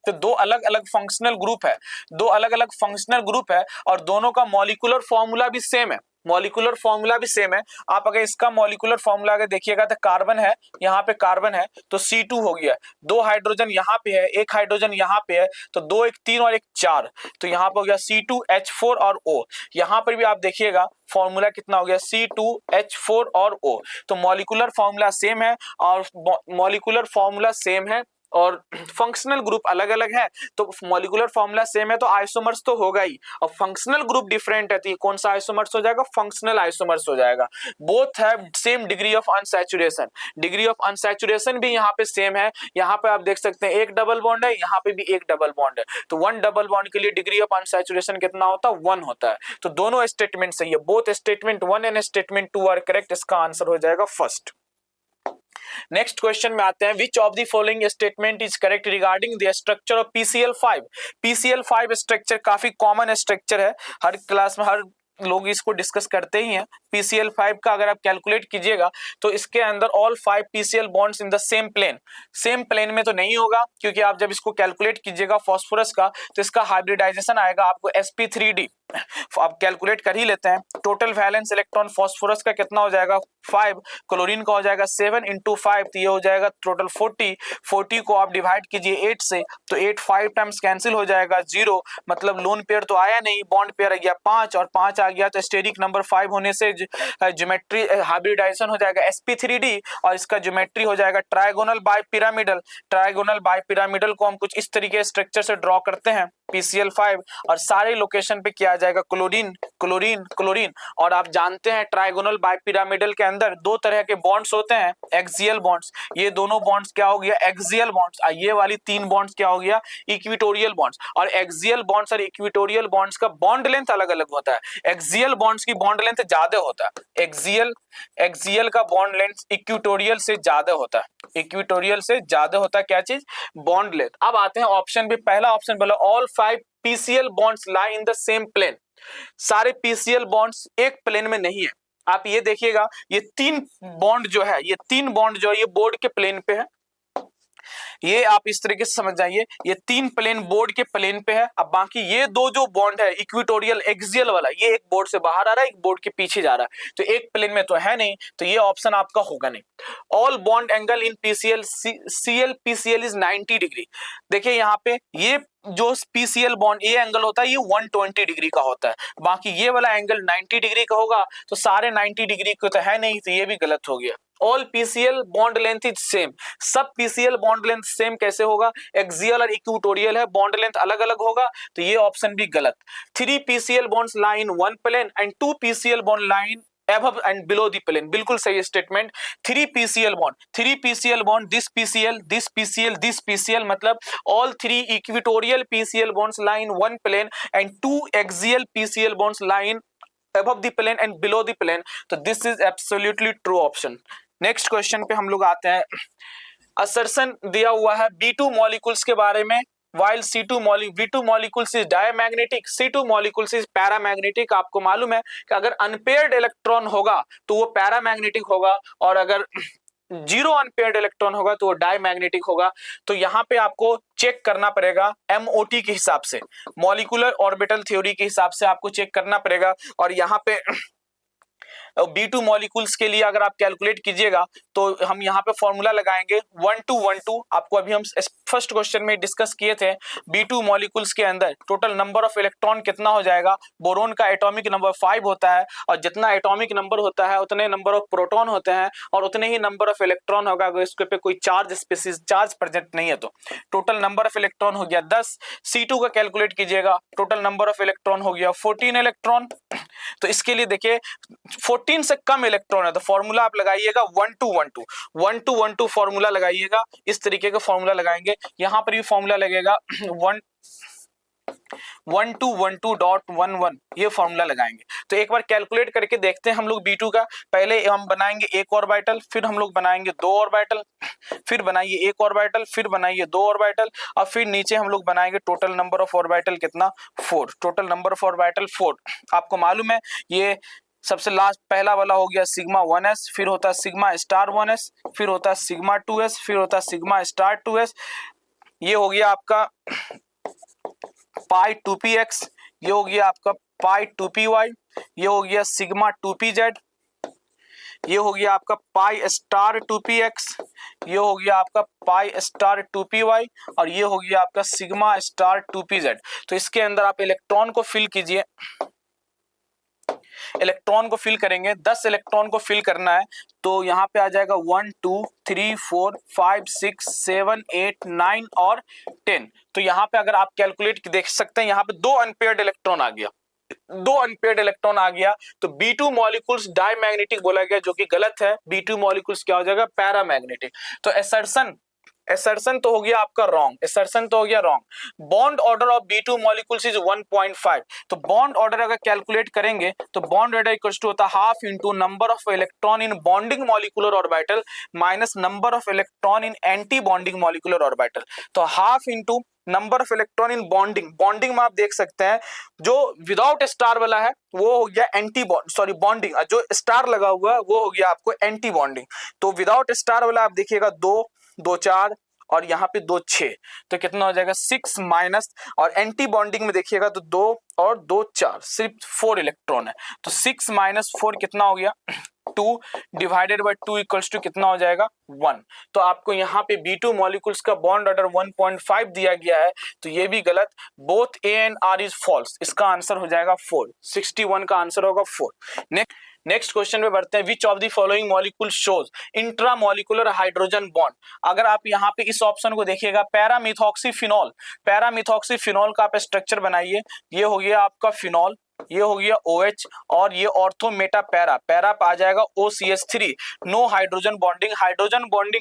A: तो दो अलग अलग फंक्शनल ग्रुप है, दो अलग अलग फंक्शनल ग्रुप है और दोनों का मॉलिक्यूलर फॉर्मूला भी सेम है, मॉलिक्यूलर फॉर्मूला भी सेम है। आप अगर इसका मॉलिक्यूलर फॉर्मूला अगर देखिएगा तो कार्बन है, यहाँ पे कार्बन है तो C2 हो गया, दो हाइड्रोजन यहाँ पे है, एक हाइड्रोजन यहाँ पे है, तो 2 1 3 और 1 4, तो यहाँ पे हो गया C2H4 और O। यहाँ पर भी आप देखिएगा फॉर्मूला कितना हो गया, C2H4 और O। तो मॉलिक्यूलर फॉर्मूला सेम है और मॉलिक्यूलर फॉर्मूला सेम है और फंक्शनल ग्रुप अलग अलग है, तो मॉलिक्यूलर फॉर्मूला सेम है तो आइसोमर्स तो होगा ही, और फंक्शनल ग्रुप डिफरेंट है तो कौन सा आइसोमर्स हो जाएगा, फंक्शनल आइसोमर्स हो जाएगा। Both have same degree of unsaturation, degree of unsaturation भी यहाँ पे सेम है। यहाँ पे आप देख सकते हैं एक डबल बॉन्ड है, यहाँ पे भी एक डबल बॉन्ड है, तो वन डबल बॉन्ड के लिए डिग्री ऑफ अनसैचुरेशन कितना होता है, 1 होता है। तो दोनों स्टेटमेंट सही है, both statement 1 and statement 2 are correct, इसका आंसर हो जाएगा फर्स्ट। नेक्स्ट क्वेश्चन में आते हैं, which of the following statement is correct regarding the structure of PCl5। PCl5 structure काफी कॉमन स्ट्रक्चर है, हर क्लास में हर लोग इसको डिस्कस करते ही हैं। PCl5 का अगर आप कैलकुलेट कीजिएगा तो इसके अंदर all 5 PCl bonds in the same plane, same plane में तो नहीं होगा, क्योंकि आप जब इसको कैलकुलेट कीजिएगा फास्फोरस का तो इसका हाइब्रिडाइजेशन आएगा आपको sp3d। आप कैलकुलेट कर ही लेते हैं, टोटल वैलेंस इलेक्ट्रॉन फास्फोरस का कितना हो जाएगा 5, क्लोरीन का हो जाएगा 7 × 5, तो ये हो जाएगा टोटल 40। 40 को आप डिवाइड कीजिए 8 से, तो 8 5 टाइम्स कैंसिल हो जाएगा 0, मतलब लोन पेयर तो आया नहीं, बॉन्ड पेयर आ गया 5 और 5 आ गया, तो स्टेरिक नंबर 5 होने से ज्योमेट्री हाइब्रिडाइजेशन हो जाएगा sp3d, और इसका ज्योमेट्री हो जाएगा trigonal bipyramidal. Trigonal bipyramidal को हम कुछ इस तरीके स्ट्रक्चर से ड्रॉ करते हैं PCl5, और सारे लोकेशन पे किया जाएगा क्लोरीन क्लोरीन क्लोरीन। और आप जानते हैं ट्रायगोनल बाय पिरामिडल के अंदर दो तरह के बॉन्ड्स होते हैं, एक्सियल बॉन्ड्स, ये दोनों बॉन्ड्स क्या हो गया एक्सियल बॉन्ड्स, ये वाली 3 बॉन्ड्स क्या हो गया इक्विटोरियल बॉन्ड्स। और एक्सियल बॉन्ड्स और इक्विटोरियल बॉन्ड्स का बॉन्ड लेंथ अलग अलग होता है, एक्सियल बॉन्ड्स की बॉन्ड लेंथ ज्यादा होता है, एक्सियल का बॉन्ड लेंथ इक्विटोरियल से ज्यादा होता है, इक्विटोरियल से ज्यादा होता है क्या चीज, बॉन्ड लेंथ। अब आते हैं ऑप्शन भी, पहला ऑप्शन बोला all 5 PCl bonds lie in the same plane, सारे PCl बॉन्ड्स एक प्लेन में नहीं है। आप ये देखिएगा ये 3 बॉन्ड जो है, ये 3 बॉन्ड जो है ये बोर्ड के प्लेन पे है, ये आप इस तरीके से समझ जाइए, ये 3 प्लेन बोर्ड के प्लेन पे है। अब बाकी ये दो जो बॉन्ड है इक्विटोरियल एक्सियल वाला, ये एक बोर्ड से बाहर आ रहा है, एक बोर्ड के पीछे जा रहा है, तो एक प्लेन में तो है नहीं, तो ये ऑप्शन आपका होगा नहीं। All bond angle in PCl is 90 degree. देखिए यहाँ पे ये जो PCl बॉन्ड ये एंगल होता है ये 120 डिग्री का होता है, बाकी ये वाला एंगल 90 डिग्री का होगा, तो सारे 90 डिग्री का तो है नहीं, तो ये भी गलत हो गया। All PCl bond length is same, सब PCl बॉन्ड लेंथ सेम कैसे होगा, एक्सियल और इक्विटोरियल है, बॉन्ड लेंथ अलग अलग होगा, तो ये ऑप्शन भी गलत। 3 PCl bonds lie in 1 plane and 2 PCl bond lie in above and below the plane, बिल्कुल सही स्टेटमेंट। 3 PCl बॉन्ड दिस PCl मतलब all 3 equatorial PCl bonds lie in 1 plane and 2 axial PCl bonds lie in above the plane and below the plane, तो this is absolutely true option. Next question पे हम लोग आते हैं, assertion दिया हुआ है B2 मॉलिक्यूल्स के बारे में, while B2 molecules is diamagnetic, C2 molecules is paramagnetic। आपको मालूम है कि अगर अनपेयर्ड इलेक्ट्रॉन होगा तो वो पैरामैग्नेटिक होगा, और अगर 0 अनपेयर्ड इलेक्ट्रॉन होगा तो वो डायमैग्नेटिक होगा। तो यहाँ पे आपको चेक करना पड़ेगा MOT के हिसाब से, मॉलिक्यूलर ऑर्बिटल थ्योरी के हिसाब से आपको चेक करना पड़ेगा। और यहाँ पे B2 मॉलिक्यूल्स के लिए अगर आप कैलकुलेट कीजिएगा तो हम यहाँ पे फॉर्मूला लगाएंगे 1212। आपको अभी हम फर्स्ट क्वेश्चन में डिस्कस किए थे, B2 मॉलिक्यूल्स के अंदर टोटल नंबर ऑफ इलेक्ट्रॉन कितना हो जाएगा, बोरोन का एटॉमिक नंबर 5 होता है, और जितना एटॉमिक नंबर होता है उतने नंबर ऑफ प्रोटॉन होते हैं और उतने ही नंबर ऑफ इलेक्ट्रॉन होगा अगर इसके पे कोई चार्ज प्रेजेंट नहीं है। तो टोटल नंबर ऑफ इलेक्ट्रॉन हो गया 10। C2 का कैलकुलेट कीजिएगा, टोटल नंबर ऑफ इलेक्ट्रॉन हो गया 14 इलेक्ट्रॉन। तो इसके लिए देखिए 14 से कम इलेक्ट्रॉन है तो फॉर्मूला आप लगाइएगा 1212 फॉर्मूला लगाइएगा, इस तरीके का फॉर्मूला लगाएंगे। यहां पर भी फॉर्मूला लगेगा 1212.11 ये फॉर्मूला लगाएंगे। तो एक बार कैलकुलेट करके देखते हैं हम लोग B2 का। पहले हम बनाएंगे एक ऑर्बिटल, फिर हम लोग बनाएंगे 2 ऑर्बिटल, फिर बनाइए एक ऑर्बिटल, फिर बनाइए 2 ऑर्बिटल, और फिर नीचे हम लोग बनाएंगे टोटल नंबर ऑफ ऑर्बिटल कितना 4, टोटल नंबर ऑफ ऑर्बिटल 4। आपको मालूम है ये सबसे लास्ट पहला वाला हो गया सिग्मा 1s, फिर होता है सिग्मा स्टार 1s, फिर होता है सिग्मा 2s, फिर होता है सिग्मा स्टार 2s। ये हो गया आपका पाई 2px, ये हो गया आपका पाई 2py, ये हो गया सिग्मा 2pz, ये हो गया आपका पाई स्टार 2px, ये हो गया आपका पाई स्टार 2py, और ये हो गया आपका सिग्मा स्टार 2pz। तो इसके अंदर आप इलेक्ट्रॉन को फिल कीजिए, इलेक्ट्रॉन को फिल करेंगे, 10 इलेक्ट्रॉन को फिल करना है, तो यहाँ पे आ जाएगा 1 2 3 4 5 6 7 8 9 और 10। तो यहाँ पे अगर आप कैलकुलेट देख सकते हैं, यहाँ पे 2 अनपेयर्ड इलेक्ट्रॉन आ गया, 2 अनपेयर्ड इलेक्ट्रॉन आ गया, तो B2 मॉलिक्यूल्स डायमैग्नेटिक बोला गया, जो कि गलत है। B2 मॉलिक्यूल्स क्या हो जाएगा, पैरामैग्नेटिक। तो एसर्शन तो हो गया आपका रॉन्ग, एसर्शन तो हो गया wrong. Bond order of B2 molecules is 1.5। तो बॉन्ड ऑर्डर अगर कैलकुलेट करेंगे तो बॉन्ड ऑर्डर इक्वल्स टू होता है half into number of electron in bonding molecular orbital minus number of electron in anti bonding molecular orbital. तो half into number of electron in bonding में आप देख सकते हैं जो विदाउट स्टार वाला है वो हो गया एंटी बॉन्डिंग, जो स्टार लगा हुआ है वो हो गया आपको एंटी बॉन्डिंग। तो विदाउट स्टार वाला आप देखिएगा 2 2 4 और यहाँ पे 2 6, तो कितना हो जाएगा 6 माइनस, और एंटी बॉन्डिंग में देखिएगा तो 2 और 2 4, सिर्फ 4 इलेक्ट्रॉन है, तो 6 माइनस 4 कितना हो गया 2 डिवाइडेड बाय 2 इक्वल्स टू कितना हो जाएगा 1। तो आपको यहाँ पे B2 मॉलिक्यूल्स का बॉन्ड ऑर्डर 1.5 दिया गया है, तो ये भी गलत, both A and R is false, इसका आंसर हो जाएगा 4, 61 का आंसर होगा 4। नेक्स्ट क्वेश्चन में बढ़ते हैं, which of the following molecule shows intramolecular hydrogen bond. अगर आप यहाँ पे इस ऑप्शन को देखिएगा, पैरामिथॉक्सीफिनॉल का आप स्ट्रक्चर बनाइए, ये हो गया आपका फिनॉल, ये हो गया OH, और ये ऑर्थो मेटा पैरा आ जाएगा OCH3, नो हाइड्रोजन बॉन्डिंग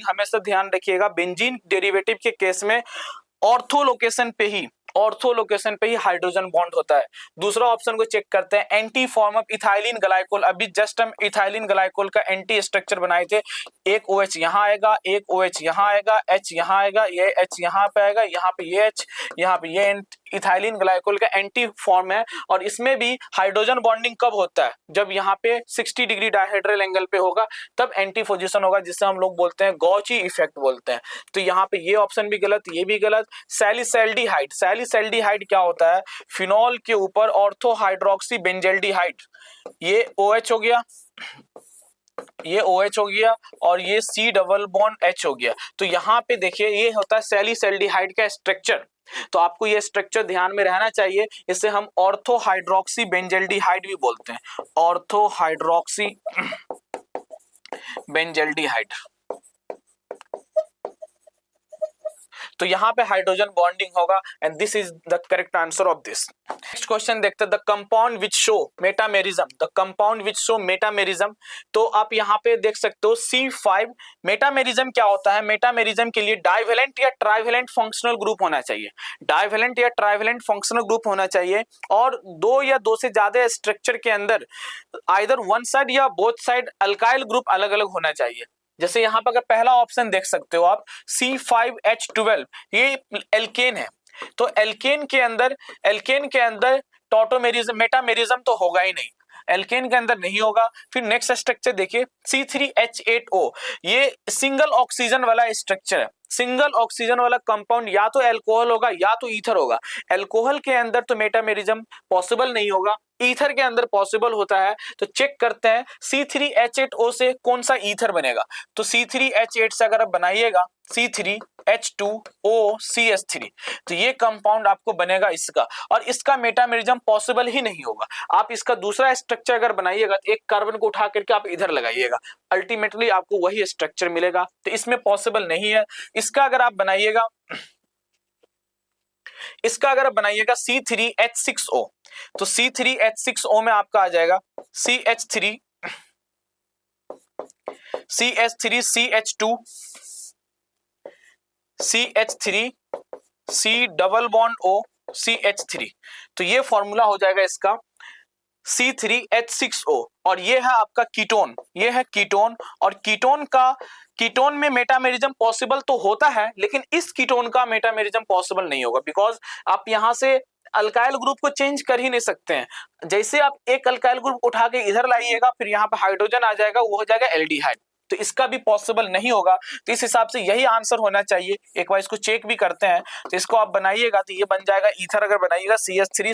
A: हमेशा ध्यान रखिएगा, बेंजीन डेरिवेटिव के केस में ऑर्थो लोकेशन पे ही हाइड्रोजन बॉन्ड होता है। दूसरा ऑप्शन को चेक करते हैं, anti form of ethylene glycol. अभी जस्ट हम इथाइलिन ग्लाइकोल का एंटी स्ट्रक्चर बनाए थे, एक OH यहाँ आएगा, एक OH यहाँ आएगा, H यहाँ आएगा, ये H यहाँ पे आएगा, यहाँ पे ये H, यहाँ पे ये इथाइलिन ग्लाइकोल का एंटी फॉर्म है। और इसमें भी हाइड्रोजन बॉन्डिंग कब होता है, जब यहाँ पे 60 डिग्री डायहेड्रल एंगल पे होगा, तब एंटी पोजीशन होगा, जिसे हम लोग बोलते हैं गॉची इफेक्ट बोलते हैं। तो यहाँ पे ये ऑप्शन भी गलत, ये भी गलत। सैलिसैल्डिहाइड क्या होता है, फिनॉल के ऊपर ऑर्थो हाइड्रोक्सी बेंजल्डिहाइड, ये OH हो गया, ये OH हो गया, और ये C डबल बॉन्ड H हो गया। तो यहाँ पे देखिए ये होता है सैलिसैल्डिहाइड का स्ट्रक्चर, तो आपको ये स्ट्रक्चर ध्यान में रहना चाहिए, इसे हम ऑर्थो हाइड्रोक्सी बेंजल्डिहाइड भी बोलते हैं, ऑर्थो हाइड्रोक्सी बेंजल्डिहाइड। तो यहाँ पे हाइड्रोजन बॉन्डिंग होगा, and this is the correct answer of this. Next question देखते हैं, the compound which show metamerism. तो आप यहाँ पे देख सकते हो C5। मेटामेरिज्म क्या होता है, मेटामेरिज्म के लिए डाइवेलेंट या ट्राइवेलेंट फंक्शनल ग्रुप होना चाहिए, और 2 या 2 से ज्यादा स्ट्रक्चर के अंदर आइदर वन साइड या बोथ साइड अल्काइल ग्रुप अलग अलग होना चाहिए। जैसे यहाँ पर अगर पहला ऑप्शन देख सकते हो आप, C5H12, ये एल्केन है, तो एल्केन के अंदर टॉटोमेरिज्म मेटामेरिज्म तो होगा ही नहीं, एल्केन के अंदर नहीं होगा। फिर नेक्स्ट स्ट्रक्चर देखिए C3H8O, ये सिंगल ऑक्सीजन वाला स्ट्रक्चर है, सिंगल ऑक्सीजन वाला कंपाउंड या तो अल्कोहल होगा या तो ईथर होगा। अल्कोहल के अंदर तो मेटामेरिज्म पॉसिबल नहीं होगा, ईथर के अंदर पॉसिबल होता है। तो चेक करते हैं C3H8O से कौन सा ईथर बनेगा, तो C3H8 से अगर आप बनाइएगा C3H2OCH3, तो ये कंपाउंड आपको बनेगा इसका, और इसका मेटामेरिज्म पॉसिबल ही नहीं होगा। आप इसका दूसरा स्ट्रक्चर अगर बनाइएगा तो एक कार्बन को उठा करके आप इधर लगाइएगा, अल्टीमेटली आपको वही स्ट्रक्चर मिलेगा, तो इसमें पॉसिबल नहीं है। इसका अगर आप बनाइएगा C3H6O, तो C3H6O में आपका आ जाएगा CH3 CH2 CH3 C double bond O CH3, तो ये फॉर्मूला हो जाएगा इसका C3H6O। और ये है आपका कीटोन, ये है कीटोन, और कीटोन में मेटामेरिज्म पॉसिबल तो होता है, लेकिन इस कीटोन का मेटामेरिज्म पॉसिबल नहीं होगा, बिकॉज आप यहां से अल्काइल ग्रुप को चेंज कर ही नहीं सकते हैं। जैसे आप एक अल्काइल ग्रुप उठा के इधर लाइएगा, फिर यहाँ पे हाइड्रोजन आ जाएगा, वो हो जाएगा एल्डिहाइड, तो इसका भी पॉसिबल नहीं होगा। तो इस हिसाब से यही आंसर होना चाहिए। एक बार इसको चेक भी करते हैं, तो इसको आप बनाइएगा तो ये बन जाएगा ईथर, अगर बनाइएगा CH3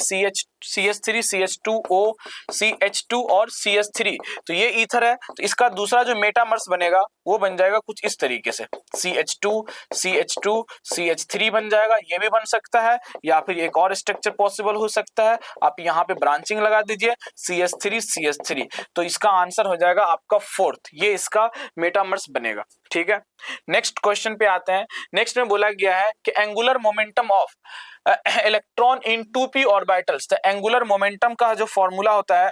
A: CH2O CH2 और CH3, तो ये ईथर है। तो इसका दूसरा जो मेटामर्स बनेगा वो बन जाएगा कुछ इस तरीके से, CH2 CH2 CH3 बन जाएगा। ये भी बन सकता है, या फिर एक और स्ट्रक्चर पॉसिबल हो सकता है, आप यहाँ पे ब्रांचिंग लगा दीजिए CH3 CH3, तो इसका आंसर हो जाएगा आपका फोर्थ, ये इसका मेटामर्स बनेगा। ठीक है, नेक्स्ट क्वेश्चन पे आते हैं। नेक्स्ट में बोला गया है कि angular momentum of electron in 2p orbitals. तो एंगुलर मोमेंटम का जो फॉर्मूला होता है,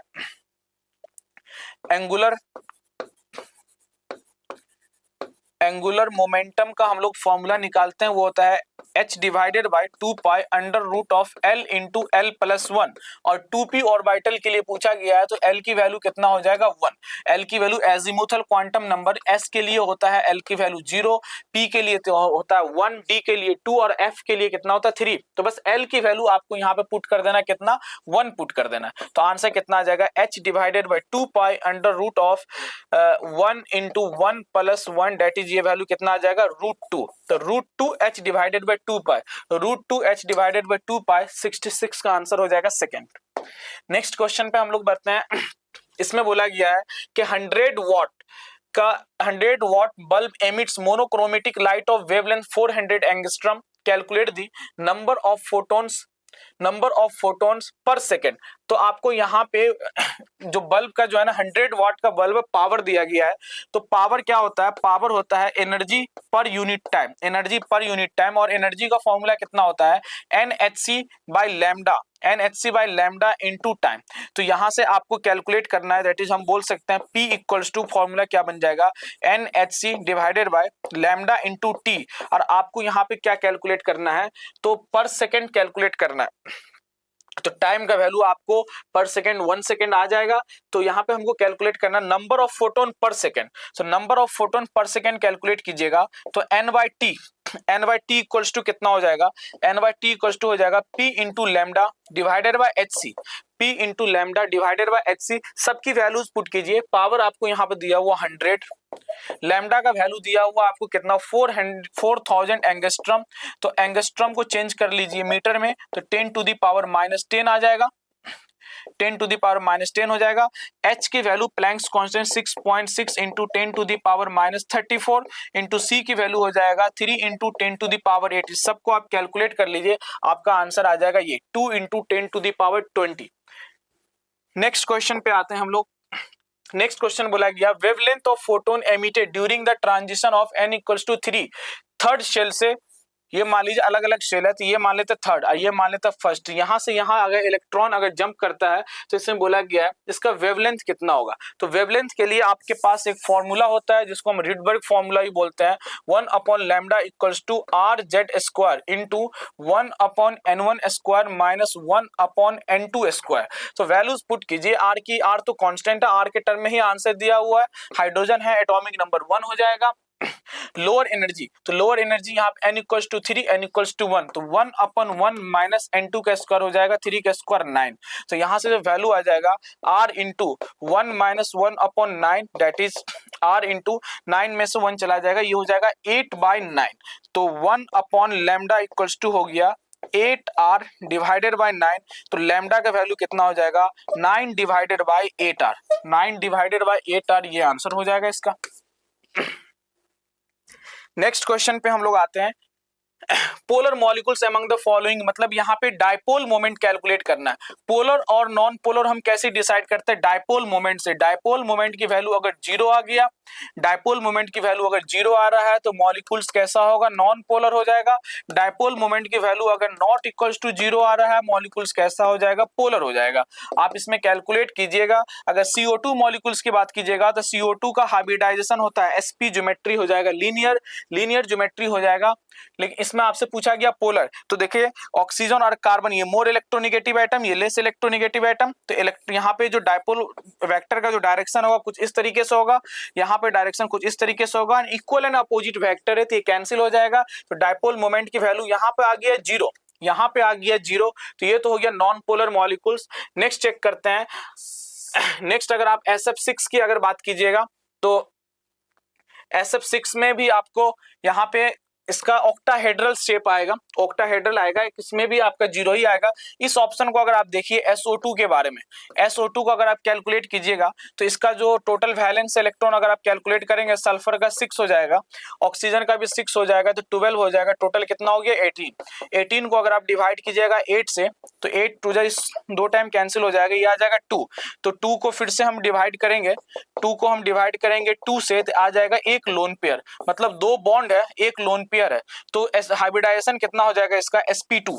A: एंगुलर मोमेंटम का हम लोग फॉर्मूला निकालते हैं, वो होता है h divided by 2 under root of l into l plus 1। और 2p ऑर्बिटल के लिए पूछा गया है, तो l की वैल्यू कितना हो जाएगा 1। l की value azimuthal quantum number, s के लिए होता है l की वैल्यू 0, p के लिए तो होता है 1, d के लिए 2 और f के लिए कितना होता है 3। तो बस l की वैल्यू आपको यहाँ पे पुट कर देना, कितना 1 पुट कर देना। तो आंसर कितना आ जाएगा, h divided by 2 under root of 1 into 1 plus 1, that is ये वैल्यू कितना आ जाएगा √2। तो √2 h divided by 2 √2 h divided by 2 66 का आंसर हो जाएगा सेकंड। नेक्स्ट क्वेश्चन पे हम लोग बढ़ते हैं। इसमें बोला गया है कि 100 watt bulb emits monochromatic light of wavelength 400 angstrom, calculate the number of photons per second. तो आपको यहाँ पे जो बल्ब का जो है ना 100 वाट का बल्ब पावर दिया गया है, तो पावर क्या होता है, पावर होता है energy per unit time, energy per unit time. और एनर्जी का फॉर्मूला कितना होता है, NHc by lambda, NHc by lambda into time. तो यहां से आपको कैलकुलेट करना है, दैट इज हम बोल सकते हैं P इक्वल्स टू फॉर्मूला क्या बन जाएगा, NHc divided by lambda into T। और आपको यहाँ पे क्या कैलकुलेट करना है, तो पर सेकेंड कैलकुलेट करना है। तो टाइम का वैल्यू आपको पर सेकेंड 1 सेकेंड आ जाएगा। तो यहाँ पे हमको कैलकुलेट करना number of photon per second. So number of photon per second calculate कीजिएगा, तो n by t equals to कितना हो जाएगा, n by t equals to हो जाएगा P into lambda divided by HC, P into lambda divided by HC। सबकी values put कीजिए, power आपको यहाँ पे दिया हुआ 100, लैम्डा का वैल्यू दिया हुआ आपको कितना 4000 एंगस्ट्रॉम। तो एंगस्ट्रॉम को चेंज कर लीजिए मीटर में, तो 10 टू दी पावर -10 आ जाएगा, 10 टू दी पावर -10 हो जाएगा। H की value Planck's constant 6.6 into 10 to the power -34 into C की वैल्यू हो जाएगा 3 इंटू 10 टू दी पावर 8। सबको आप कैलकुलेट कर लीजिए, आपका आंसर आ जाएगा ये 2 into 10 to the power 20। Next question पे आते हैं हम लोग। नेक्स्ट क्वेश्चन बोला गया wavelength of photon emitted during the transition of n equals to 3। Third shell से, ये मान लीजिए अलग अलग शेल है, तो ये मान लेते थर्ड और ये मान लेते फर्स्ट। यहां से यहां अगर इलेक्ट्रॉन अगर जंप करता है, तो इसमें बोला गया है इसका वेवलेंथ कितना होगा। तो वेवलेंथ के लिए आपके पास एक फॉर्मूला होता है जिसको हम रिडबर्ग फॉर्मूला ही बोलते हैं, 1 upon lambda equals to RZ square into 1 upon N1 square minus 1 upon N2 square. तो वैल्यूज पुट कीजिए, R की, R तो कांस्टेंट है, R के टर्म में ही आंसर दिया हुआ है, हाइड्रोजन है, एटॉमिक नंबर 1 हो जाएगा। लोअर एनर्जी, तो लोअर एनर्जी यहाँ पे n equals to 3, n equals to 1, तो 1 अपॉन 1 माइनस N2 का स्क्वायर हो जाएगा, 3 का स्क्वायर 9। तो यहाँ से जो वैल्यू आ जाएगा R into 1 minus 1 upon 9, that is R into 9 में से 1 चला जाएगा, ये हो जाएगा 8/9। तो 1 अपॉन लैम्डा इक्वल्स टू हो गया 8R डिवाइडेड बाय 9। तो लैम्डा का वैल्यू कितना हो जाएगा 9 divided by 8R, 9 divided by 8R, ये आंसर हो जाएगा इसका। नेक्स्ट क्वेश्चन पे हम लोग आते हैं। Polar molecules among the following, मतलब यहाँ पे डायपोल मोमेंट कैलकुलेट करना है। पोलर और नॉन पोलर हम कैसे डिसाइड करते हैं, डायपोल मोमेंट से। डायपोल मोमेंट की वैल्यू अगर 0 आ गया, डायपोल मोमेंट की वैल्यू अगर 0 आ रहा है, तो मॉलिक्यूल्स कैसा होगा, नॉन पोलर हो जाएगा। डायपोल मोमेंट की वैल्यू अगर नॉट इक्वल्स टू 0 आ रहा है, मॉलिक्यूल्स कैसा हो जाएगा, पोलर हो जाएगा। आप इसमें कैलकुलेट कीजिएगा। अगर CO2 मॉलिक्यूल्स की बात कीजिएगा, तो CO2 का हाइब्रिडाइजेशन होता है sp ज्योमेट्री हो जाएगा, लीनियर ज्योमेट्री हो जाएगा। लेकिन इसमें आपसे पूछा गया पोलर, तो देखिए ऑक्सीजन और कार्बन, ये मोर इलेक्ट्रोनेगेटिव एटम, ये लेस इलेक्ट्रोनेगेटिव एटम। तो यहाँ पे जो डायपोल वेक्टर का जो डायरेक्शन होगा कुछ इस तरीके से होगा, यहाँ पे डायरेक्शन कुछ इस तरीके से होगा, इक्वल एंड अपोजिट वेक्टर है, तो ये कैंसिल हो जाएगा। तो डायपोल मोमेंट की वैल्यू यहाँ पे आ गया 0, यहाँ पे आ गया 0, तो ये तो हो गया non polar molecules. Next check करते हैं। नेक्स्ट अगर आप SF6 की अगर बात कीजिएगा, तो SF6 में भी आपको यहाँ पे इसका ऑक्टाहेड्रल शेप आएगा, ऑक्टाहेड्रल आएगा, इसमें भी आपका 0 ही आएगा। इस ऑप्शन को अगर आप देखिए SO2 के बारे में, SO2 को अगर आप कैलकुलेट कीजिएगा तो इसका जो टोटल वैलेंस इलेक्ट्रॉन अगर आप कैलकुलेट करेंगे, सल्फर का 6 हो जाएगा, ऑक्सीजन का भी 6 हो जाएगा, तो 12 हो जाएगा। टोटल कितना हो गया 18। 18 को अगर आप डिवाइड कीजिएगा 8 से तो 8 टू जा 2 टाइम कैंसिल हो जाएगा, ये आ जाएगा 2। तो 2 को फिर से हम डिवाइड करेंगे, 2 को हम डिवाइड करेंगे 2 से, तो आ जाएगा एक लोन पेयर, मतलब 2 बॉन्ड है, एक लोन पेयर है। तो हाइब्रिडाइजेशन कितना हो जाएगा इसका sp2,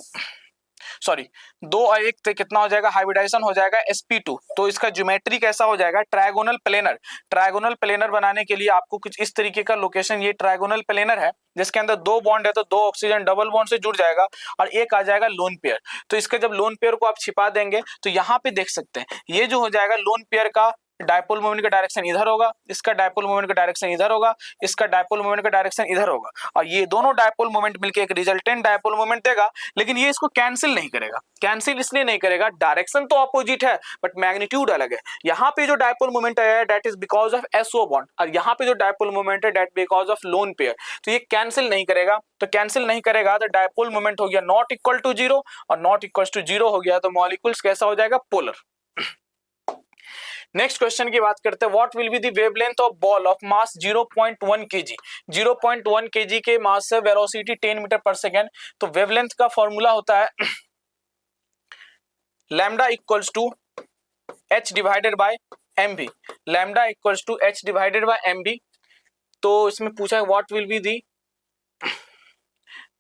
A: सॉरी 2 और 1 से कितना हो जाएगा, हाइब्रिडाइजेशन हो जाएगा sp2। तो इसका ज्योमेट्री कैसा हो जाएगा, ट्रायगोनल प्लेनर। ट्रायगोनल प्लेनर बनाने के लिए आपको कुछ इस तरीके का लोकेशन, ये ट्रायगोनल प्लेनर है जिसके अंदर 2 बॉन्ड है, तो 2 ऑक्सीजन डबल बॉन्ड से जुड़ जाएगा और एक आ जाएगा लोन पेयर। तो इसका जब लोन पेयर को आप छिपा देंगे तो यहाँ पे देख सकते हैं ये जो हो जाएगा लोन पेयर का डायपोल मोमेंट का डायरेक्शन इधर होगा, इसका डायपोल मोमेंट का डायरेक्शन इधर होगा, इसका डायपोल मोमेंट का डायरेक्शन इधर होगा, और ये दोनों डायपोल मोमेंट मिलकर एक रिजल्टेंट डायपोल मोमेंट देगा। लेकिन ये इसको कैंसिल नहीं करेगा। कैंसिल इसलिए नहीं करेगा, डायरेक्शन तो अपोजिट है बट मैग्नीट्यूड अलग है। यहाँ पे जो डायपोल मोमेंट आया है that is because of SO bond, और यहाँ पे जो डायपोल मोमेंट है that because of lone pair. तो ये कैंसिल नहीं करेगा, तो कैंसिल नहीं करेगा तो डायपोल मोमेंट हो गया नॉट इक्वल टू 0, और नॉट इक्वल टू 0 हो गया तो मॉलिक्यूल्स कैसा हो जाएगा, पोलर। नेक्स्ट क्वेश्चन की बात करते हैं, what will be the wavelength of ball of mass 0.1 kg। 0.1 kg के मास से वेलोसिटी 10 मीटर पर सेकेंड। तो वेवलेंथ का फॉर्मूला होता है lambda equals to h divided by mv, lambda equals to h divided by mv। तो इसमें पूछा है what will be the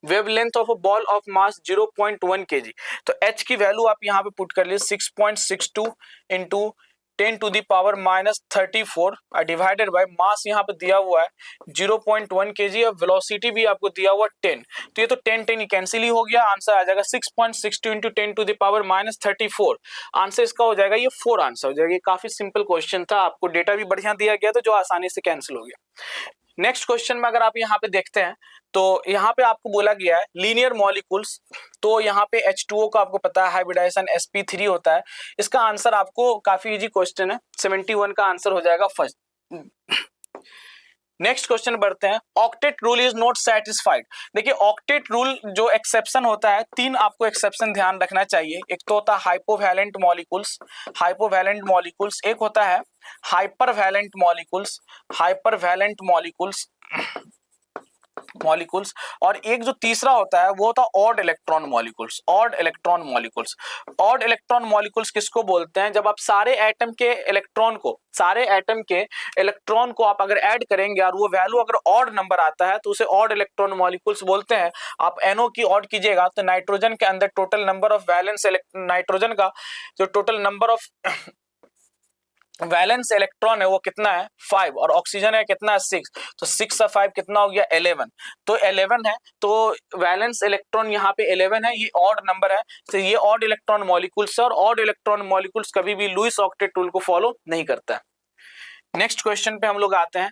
A: wavelength of a ball of mass 0.1 kg। तो h की वैल्यू आप यहाँ पे पुट कर लीजिए 6.62 into 10 to the power -34 divided by mass यहाँ पे दिया हुआ है 0.1 kg, और वेलोसिटी भी आपको दिया हुआ 10। तो ये तो 10 कैंसिल ही हो गया, आंसर आ जाएगा 6.62 into 10 to the power -34। Answer इसका हो जाएगा ये 4 आंसर हो जाएगा। ये काफी सिंपल क्वेश्चन था, आपको डेटा भी बढ़िया दिया गया था जो आसानी से कैंसिल हो गया। नेक्स्ट क्वेश्चन में अगर आप यहाँ पे देखते हैं तो यहाँ पे आपको बोला गया है लीनियर मॉलिक्यूल्स। तो यहाँ पे H2O का आपको पता है हाइब्रिडाइजेशन sp3 होता है। इसका आंसर आपको काफी इजी क्वेश्चन है, 71 का आंसर हो जाएगा फर्स्ट। नेक्स्ट क्वेश्चन बढ़ते हैं, octet rule is not satisfied. देखिए ऑक्टेट रूल जो एक्सेप्शन होता है, 3 आपको एक्सेप्शन ध्यान रखना चाहिए। एक तो होता है हाइपोवैलेंट मॉलिक्यूल्स, हाइपोवैलेंट मॉलिक्यूल्स, एक होता है हाइपरवैलेंट मॉलिक्यूल्स, हाइपरवैलेंट मॉलिक्यूल्स मॉलिक्यूल्स, और एक जो तीसरा होता है वो होता है odd electron molecules, odd electron molecules. Odd electron molecules किसको बोलते हैं, जब आप सारे एटम के इलेक्ट्रॉन को, सारे एटम के इलेक्ट्रॉन को आप अगर ऐड करेंगे और वो वैल्यू अगर ऑड नंबर आता है तो उसे ऑड इलेक्ट्रॉन मॉलिक्यूल्स बोलते हैं। आप NO की ऑड कीजिएगा तो नाइट्रोजन के अंदर total number of valence, nitrogen का जो total number of valence electron है वो कितना है 5, और ऑक्सीजन है कितना है 6। तो 6 और 5 कितना हो गया 11। तो 11 है, तो वैलेंस इलेक्ट्रॉन यहाँ पे 11 है, ये ऑड नंबर है। तो ये ऑड इलेक्ट्रॉन मॉलिक्यूल्स, और ऑड इलेक्ट्रॉन मॉलिक्यूल्स कभी भी लुईस ऑक्टेट रूल को फॉलो नहीं करता है। नेक्स्ट क्वेश्चन पे हम लोग आते हैं,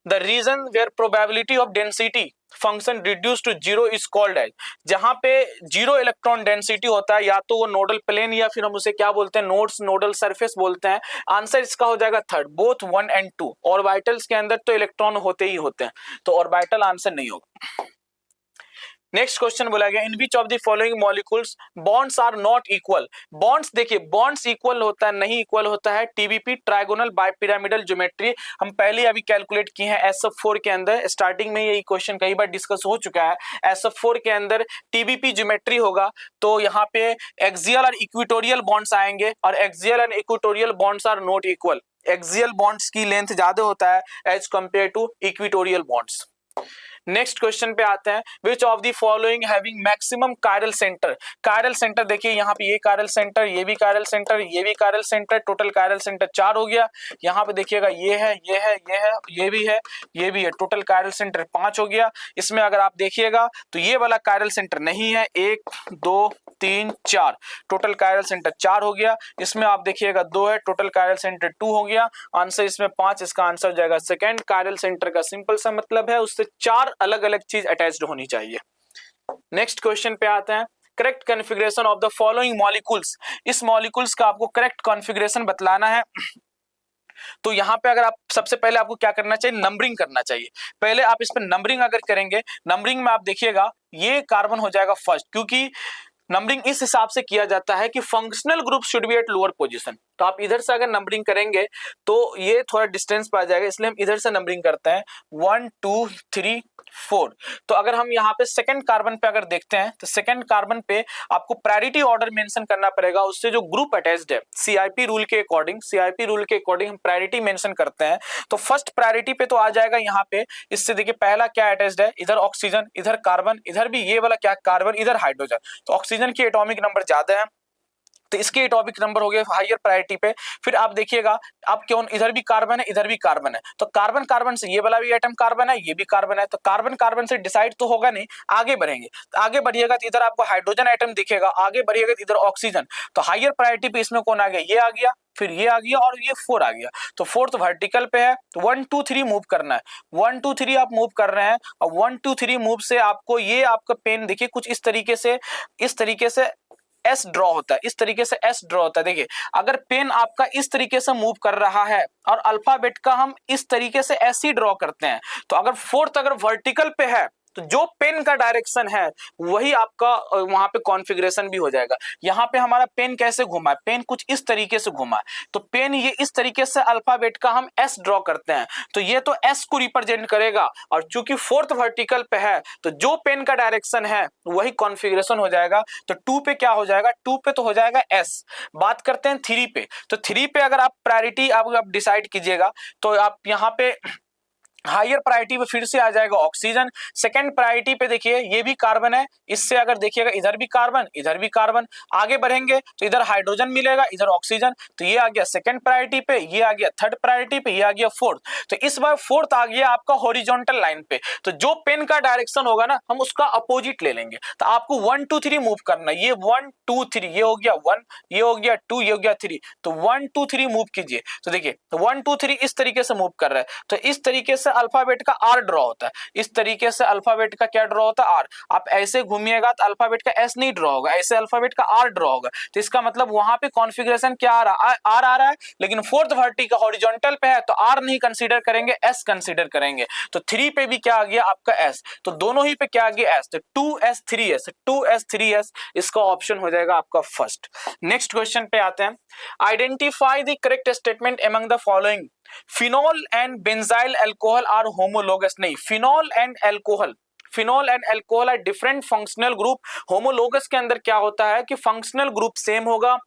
A: the region where probability of density function reduce to 0 is called edge. जहां पे 0 इलेक्ट्रॉन डेंसिटी होता है या तो वो नोडल प्लेन या फिर हम उसे क्या बोलते हैं, नोड्स, नोडल सरफेस बोलते हैं। आंसर इसका हो जाएगा थर्ड, बोथ 1 and 2। ऑर्बिटल्स के अंदर तो इलेक्ट्रॉन होते ही होते हैं, तो ऑर्बिटल आंसर नहीं होगा। नेक्स्ट क्वेश्चन बोला गया, in which of the following molecules bonds are not equal. Bonds देखिए, बॉन्ड्स इक्वल होता है नहीं इक्वल होता है TBP, ट्राइगोनल बाइपिरामिडल ज्योमेट्री। हम पहले अभी कैलकुलेट किए हैं SF4 के अंदर, स्टार्टिंग में यही क्वेश्चन कई बार डिस्कस हो चुका है। SF4 के अंदर TBP ज्योमेट्री होगा तो यहाँ पे एक्सियल और इक्वेटोरियल बॉन्ड्स आएंगे, और axial and equatorial bonds are not equal. Axial bonds की लेंथ ज्यादा होता है as compare to equatorial bonds. Next question पे आते हैं, which of the following having maximum chiral centre. Chiral centre देखिए यहाँ पे ये कायरल सेंटर, ये भी कायरल सेंटर, ये भी chiral centre, total chiral centre 4 हो गया। यहाँ पे देखिएगा ये है, ये है, ये है, ये भी है, ये भी है, टोटल कायरल सेंटर 5 हो गया। इसमें अगर आप देखिएगा तो ये वाला कायरल सेंटर नहीं है, 1 2 3 4, टोटल कायरल सेंटर 4 हो गया। इसमें आप देखिएगा 2 है, टोटल कायरल सेंटर 2 हो गया। आंसर इसमें 5, इसका आंसर हो जाएगा सेकंड। कायरल सेंटर का सिंपल सा मतलब है उससे 4 अलग अलग चीज अटैच्ड होनी चाहिए। नेक्स्ट क्वेश्चन पे आते हैं, correct configuration of the following molecules. इस मॉलिक्यूल्स का आपको करेक्ट कॉन्फ़िगरेशन बतलाना है। तो यहाँ पे अगर आप सबसे पहले आपको क्या करना चाहिए, नंबरिंग करना चाहिए। पहले आप इस पर नंबरिंग अगर करेंगे, नंबरिंग में आप देखिएगा ये कार्बन हो जाएगा फर्स्ट, क्योंकि नंबरिंग इस हिसाब से किया जाता है कि functional group should be at lower position. तो आप इधर से अगर नंबरिंग करेंगे तो ये थोड़ा डिस्टेंस पा जाएगा, इसलिए हम इधर से नंबरिंग करते हैं 1 2 3 4। तो अगर हम यहाँ पे सेकंड कार्बन पे अगर देखते हैं तो सेकंड कार्बन पे आपको प्रायोरिटी ऑर्डर मेंशन करना पड़ेगा, उससे जो ग्रुप अटैच्ड है सीआईपी रूल के अकॉर्डिंग हम प्रायोरिटी मेंशन करते हैं। तो फर्स्ट प्रायोरिटी पे तो आ जाएगा यहाँ पे। इससे देखिए पहला क्या अटैच्ड है, इधर ऑक्सीजन, इधर कार्बन, इधर भी ये वाला क्या कार्बन, इधर हाइड्रोजन। तो ऑक्सीजन की एटॉमिक नंबर ज्यादा है तो इसके एटॉमिक नंबर हो गए हायर प्रायोरिटी पे। फिर आप देखिएगा अब क्यों इधर भी कार्बन है इधर भी कार्बन है, तो कार्बन कार्बन से ये वाला भी एटम कार्बन है ये भी कार्बन है, तो कार्बन कार्बन से डिसाइड तो होगा नहीं। आगे बढ़ेंगे तो आगे बढ़िएगा तो इधर आपको हाइड्रोजन एटम दिखेगा, आगे बढ़िएगा तो इधर ऑक्सीजन। तो हायर प्रायोरिटी पे इसमें कौन आ गया, ये आ गया, फिर ये आ गया और ये 4 आ गया। तो फोर्थ वर्टिकल पे है, तो 1 2 3 मूव करना है, 1 2 3 आप मूव कर रहे हैं और 1 2 3 मूव से आपको ये आपका पेन देखिए कुछ इस तरीके से एस ड्रॉ होता है, इस तरीके से एस ड्रॉ होता है। देखिए अगर पेन आपका इस तरीके से मूव कर रहा है और अल्फाबेट का हम इस तरीके से एस ही ड्रॉ करते हैं, तो अगर फोर्थ अगर वर्टिकल पे है तो जो पेन का डायरेक्शन है वही आपका वहां पे कॉन्फ़िगरेशन भी हो जाएगा। यहाँ पे हमारा पेन कैसे घुमा है, पेन कुछ इस तरीके से घुमा है, तो पेन ये इस तरीके से अल्फाबेट का हम एस ड्रॉ करते हैं, तो ये तो एस को रिप्रेजेंट करेगा। और चूंकि फोर्थ वर्टिकल पे है तो जो पेन का डायरेक्शन है वही कॉन्फ़िगरेशन हो जाएगा। तो 2 पे क्या हो जाएगा, 2 पे तो हो जाएगा एस। बात करते हैं 3 पे, तो 3 पे अगर आप प्रायोरिटी आप डिसाइड कीजिएगा तो आप यहाँ पे हायर प्रायोरिटी पे फिर से आ जाएगा ऑक्सीजन। सेकंड प्रायोरिटी पे देखिए ये भी कार्बन है, इससे अगर देखिएगा इधर भी कार्बन इधर भी कार्बन। आगे बढ़ेंगे तो इधर हाइड्रोजन मिलेगा इधर ऑक्सीजन, तो ये आ गया सेकंड प्रायोरिटी पे, ये आ गया थर्ड प्रायोरिटी पे, ये आ गया फोर्थ। तो इस बार फोर्थ आ गया आपका हॉरिजॉन्टल लाइन पे, तो जो पेन का डायरेक्शन होगा ना हम उसका अपोजिट ले लेंगे। तो आपको 1 2 3 मूव करना है, ये 1 2 3, ये हो गया 1, ये हो गया 2, ये हो गया 3, तो 1 2 3 मूव कीजिए। तो देखिए 1 2 3 इस तरीके से मूव कर रहा है, तो इस तरीके से अल्फाबेट का आर ड्रॉ होता है, इस तरीके से अल्फाबेट का क्या ड्रॉ होता है, आर। आप ऐसे घूमिएगा तो अल्फाबेट का एस नहीं ड्रॉ होगा, ऐसे अल्फाबेट का आर ड्रॉ होगा। तो इसका मतलब वहां पे कॉन्फ़िगरेशन क्या आ रहा है, आर आ रहा है, लेकिन फोर्थ वर्टिकल हॉरिजॉन्टल पे है तो आर नहीं कंसीडर करेंगे, एस कंसीडर करेंगे। तो 3 पे भी क्या आ गया आपका एस, तो दोनों ही पे क्या आ गया एस, तो 2s 3s 2s 3s इसका ऑप्शन हो जाएगा आपका फर्स्ट। नेक्स्ट क्वेश्चन पे आते हैं, identify the correct statement among the following, phenol and benzyl alcohol are homologous. नहीं, phenol and alcohol are different functional group. Homologous के अंदर क्या होता है कि फंक्शनल ग्रुप सेम होगा,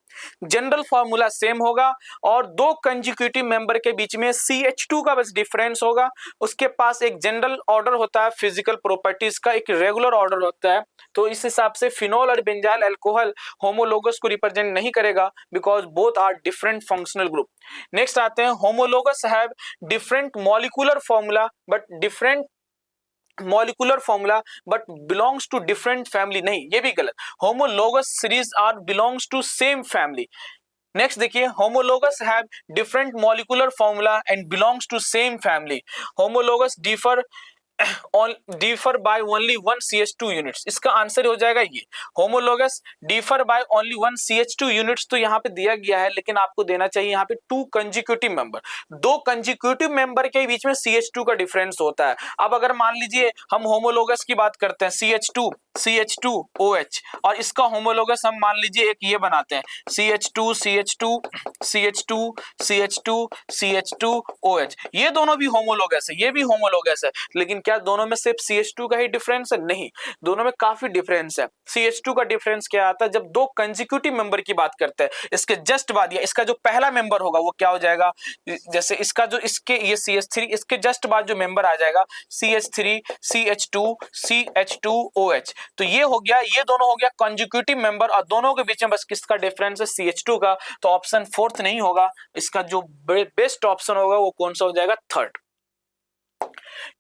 A: जनरल फार्मूला सेम होगा और दो कंजिक्यूटिव मेंबर के बीच में CH2 का बस डिफरेंस होगा। उसके पास एक जनरल ऑर्डर होता है फिजिकल प्रॉपर्टीज का, एक रेगुलर ऑर्डर होता है। तो इस हिसाब से फिनॉल और बेंजाइल अल्कोहल होमोलोगस को रिप्रेजेंट नहीं करेगा because both are different functional group. Next आते हैं, homologous have different molecular formula but belongs to different family. नहीं, ये भी गलत, homologous series are belongs to same family. Next देखिए, homologous have different molecular formula and belongs to same family. Homologous differ by only 1 CH2 units. इसका answer हो जाएगा ये, homologous differ by only 1 CH2 units. तो यहाँ पे दिया गया है लेकिन आपको देना चाहिए यहाँ पे 2 कंजिक्यूटिव मेंबर, दो कंजिक्यूटिव मेंबर के बीच में CH2 का डिफरेंस होता है। अब अगर मान लीजिए हम होमोलोगस की बात करते हैं, CH2OH, और इसका होमोलोगस हम मान लीजिए एक ये बनाते हैं CH2OH, ये दोनों भी होमोलोगस है, ये भी होमोलोगस है, लेकिन क्या दोनों में सिर्फ CH2 का ही डिफरेंस है? नहीं, दोनों में काफी डिफरेंस है। CH2 का डिफरेंस क्या आता है, जब दो कंजिक्यूटिव मेंबर की बात करते हैं, इसके जस्ट बाद या इसका जो पहला मेंबर होगा वो क्या हो जाएगा, जैसे इसका जो इसके ये CH3, इसके जस्ट बाद जो मेंबर आ जाएगा CH3 CH2 CH2OH। तो ये हो गया, ये दोनों हो गया कंजिक्यूटिव मेंबर और दोनों के बीच में बस किसका डिफरेंस है, CH2 का। तो ऑप्शन फोर्थ नहीं होगा, इसका जो बेस्ट ऑप्शन होगा वो कौन सा हो जाएगा, थर्ड।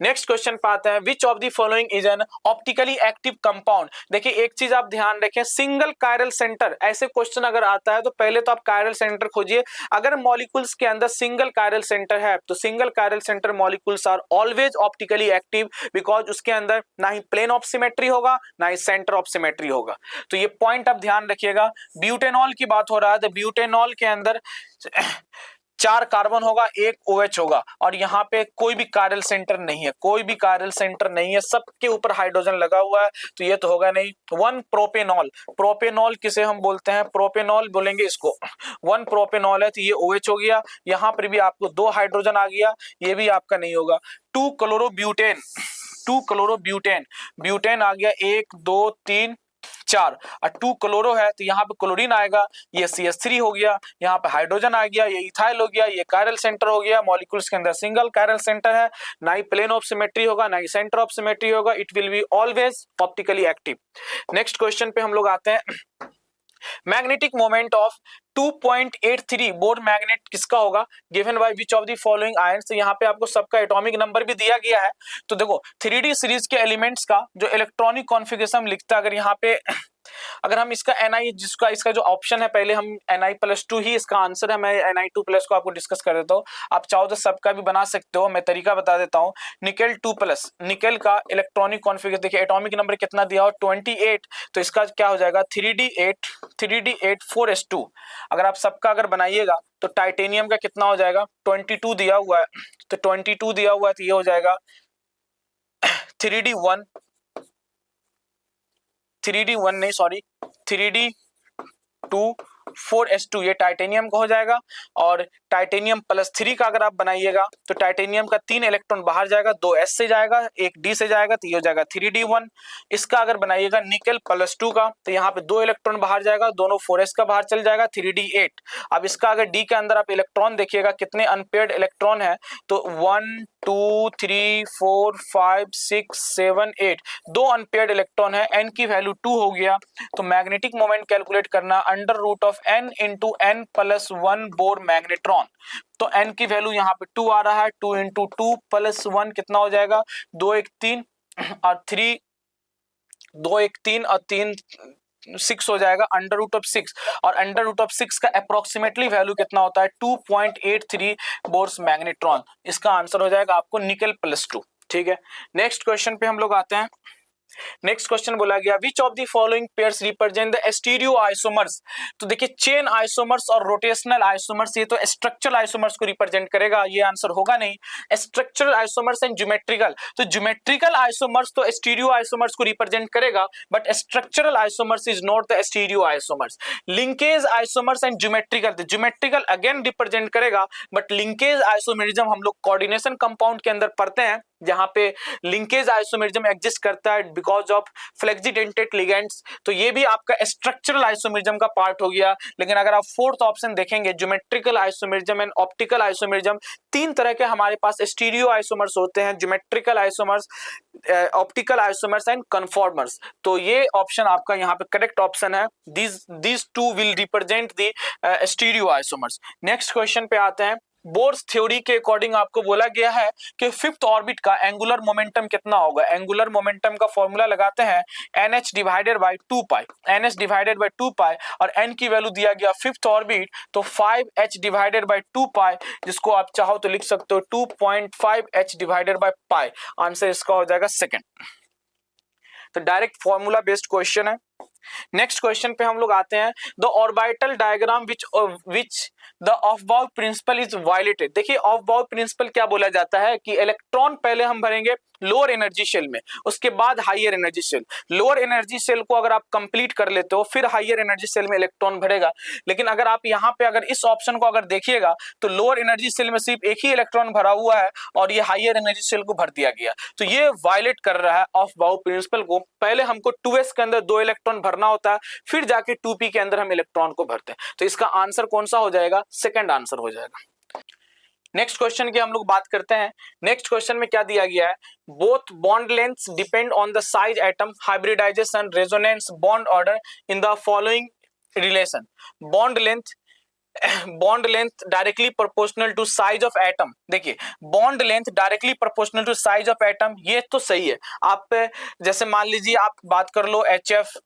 A: नेक्स्ट क्वेश्चन पे आते हैं, which of the following is an optically active compound. देखिए एक चीज आप ध्यान रखें, सिंगल कायरल सेंटर, ऐसे क्वेश्चन अगर आता है तो पहले तो आप कायरल सेंटर खोजिए। अगर मॉलिक्यूल्स के अंदर सिंगल कायरल सेंटर है तो single chiral centre molecules are always optically active because उसके अंदर ना ही प्लेन ऑफ सिमेट्री होगा ना ही सेंटर ऑफ सिमेट्री होगा। तो ये पॉइंट आप ध्यान रखिएगा। ब्यूटेनॉल की बात हो रहा है तो ब्यूटेनॉल के अंदर 4 कार्बन होगा, 1 OH होगा, और यहाँ पे कोई भी कायरल सेंटर नहीं है, कोई भी कायरल सेंटर नहीं है, सबके ऊपर हाइड्रोजन लगा हुआ है, तो ये तो होगा नहीं। 1 प्रोपेनॉल, प्रोपेनॉल किसे हम बोलते हैं, प्रोपेनॉल बोलेंगे इसको। 1 प्रोपेनॉल है तो ये OH हो गया, यहाँ पर भी आपको 2 हाइड्रोजन आ गया, ये भी आपका नहीं होगा। 2 क्लोरोब्यूटेन, 2 क्लोरोब्यूटेन, ब्यूटेन आ गया, 1 2 3 4, और 2 क्लोरो है तो यहाँ पे क्लोरीन आएगा, ये CH3 हो गया, यहाँ पे हाइड्रोजन आ गया, ये इथाइल हो गया, ये कायरल सेंटर हो गया। मॉलिक्यूल्स के अंदर सिंगल कायरल सेंटर है, ना ही प्लेन ऑफ सिमेट्री होगा, ना ही सेंटर ऑफ सिमेट्री होगा, it will be always optically active. Next question पे हम लोग आते हैं। Magnetic moment of 2.83 bore magnet किसका होगा, given by which of the following ions. तो यहाँ पे आपको सबका एटॉमिक नंबर भी दिया गया है। तो देखो 3D सीरीज के एलिमेंट्स का जो इलेक्ट्रॉनिक कॉन्फ़िगरेशन लिखता है, अगर यहाँ पे अगर हम इसका Ni, जिसका इसका जो ऑप्शन है, पहले हम Ni+2 ही इसका आंसर है, मैं Ni2+ को आपको डिस्कस कर देता हूँ, आप चाहो तो सबका भी बना सकते हो, मैं तरीका बता देता हूँ। निकेल 2+, निकेल का इलेक्ट्रॉनिक कॉन्फ़िगरेशन देखिए, एटॉमिक नंबर कितना दिया हो 28, तो इसका क्या हो जाएगा 3D8 4s2। अगर आप सबका अगर बनाइएगा तो टाइटेनियम का कितना हो जाएगा 22 दिया हुआ है, तो 22 दिया हुआ है तो ये हो जाएगा 3D1 नहीं सॉरी 3D2 4s2, ये टाइटेनियम का हो जाएगा। और टाइटेनियम +3 का अगर आप बनाइएगा तो टाइटेनियम का 3 इलेक्ट्रॉन बाहर जाएगा, 2 s से जाएगा, 1 d से जाएगा, तो ये हो जाएगा 3D1। इसका अगर बनाइएगा निकेल +2 का, तो यहाँ पे 2 इलेक्ट्रॉन बाहर जाएगा, दोनों 4s का बाहर चल जाएगा, 3D8। अब इसका अगर d के अंदर आप इलेक्ट्रॉन देखिएगा कितने अनपेयर्ड इलेक्ट्रॉन है, तो 1 2 3 4 5 6 7 8, 2 अनपेयर्ड इलेक्ट्रॉन है, n की वैल्यू 2 हो गया। तो मैग्नेटिक मोमेंट कैलकुलेट करना √of n × n+1 bore magnetron. तो n की वैल्यू यहाँ पे 2 आ रहा है, 2 × 2 + 1 कितना हो जाएगा 2 1 3 और 3 2 1 3 और 3 6 हो जाएगा, √6, और √6 का अप्रोक्सीमेटली वैल्यू कितना होता है 2.83 बोर्स मैग्नेट्रॉन। इसका आंसर हो जाएगा आपको निकेल +2। ठीक है, नेक्स्ट क्वेश्चन पे हम लोग आते हैं। नेक्स्ट क्वेश्चन बोला गया विच of the following pairs represent the stereo isomers. तो देखिए चेन आइसोमर्स और रोटेशनल आइसोमर्स, ये तो स्ट्रक्चरल आइसोमर्स को रिप्रेजेंट करेगा, ये आंसर होगा नहीं। स्ट्रक्चरल आइसोमर्स एंड ज्योमेट्रिकल, तो ज्योमेट्रिकल आइसोमर्स तो स्टीरियो आइसोमर्स को रिप्रेजेंट करेगा, but structural isomers is not the stereo isomers. Linkage isomers and geometrical, तो ज्योमेट्रिकल अगेन रिप्रेजेंट करेगा, बट लिंकेज आइसोमेरिज्म हम लोग कोऑर्डिनेशन कंपाउंड के अंदर पढ़ते हैं, जहां पे लिंकेज आइसोमेरिज्म एग्जिस्ट करता है बिकॉज ऑफ फ्लेक्सिडेंटेड लिगेंड्स, तो ये भी आपका स्ट्रक्चरल आइसोमेरिज्म का पार्ट हो गया। लेकिन अगर आप फोर्थ ऑप्शन देखेंगे geometrical isomerism and optical isomerism, 3 तरह के हमारे पास स्टीरियो आइसोमर्स होते हैं, geometrical isomers, optical isomers and conformers. तो ये ऑप्शन आपका यहाँ पे करेक्ट ऑप्शन है, these two will represent the stereo isomers. Next question पे आते हैं। बोर्स थ्योरी के अकॉर्डिंग आपको बोला गया है कि फिफ्थ ऑर्बिट का एंगुलर मोमेंटम कितना होगा। एंगुलर मोमेंटम का फॉर्मूला लगाते हैं NH divided by 2π, NH divided by 2π, और n की वैल्यू दिया गया फिफ्थ ऑर्बिट, तो 5h डिवाइडेड बाय 2π, जिसको आप चाहो तो लिख सकते हो 2.5h डिवाइडेड बाय π। आंसर इसका हो जाएगा सेकंड। तो डायरेक्ट फॉर्मूला बेस्ड क्वेश्चन है। नेक्स्ट क्वेश्चन पे हम लोग आते हैं। The orbital diagram which the of बाउ प्रिंसिपल इज वायलेटेड। देखिए ऑफ बाउ प्रिंसिपल क्या बोला जाता है कि इलेक्ट्रॉन पहले हम भरेंगे लोअर एनर्जी शेल में, उसके बाद higher energy shell. Lower energy shell को अगर आप कंप्लीट कर लेते हो फिर हायर एनर्जी शेल में इलेक्ट्रॉन भरेगा। लेकिन अगर आप यहाँ पे अगर इस ऑप्शन को अगर देखिएगा तो लोअर एनर्जी शेल में सिर्फ एक ही इलेक्ट्रॉन भरा हुआ है और ये हायर एनर्जी शेल को भर दिया गया, तो ये वायलेट कर रहा है ऑफ बाउ प्रिंसिपल को। पहले हमको 2s के अंदर 2 इलेक्ट्रॉन भरना होता है, फिर जाके 2p के अंदर हम इलेक्ट्रॉन को भरते हैं। तो इसका आंसर कौन सा हो जाएगा, सेकंड आंसर हो जाएगा। नेक्स्ट क्वेश्चन की हम लोग बात करते हैं। नेक्स्ट क्वेश्चन में क्या दिया गया है, both bond lengths depend on the size atom, hybridization, resonance, bond order in the following relation. Bond length directly proportional to size of atom. देखिए bond length directly proportional to size of atom, ये तो सही है। आप जैसे मान लीजिए आप बात कर लो HF,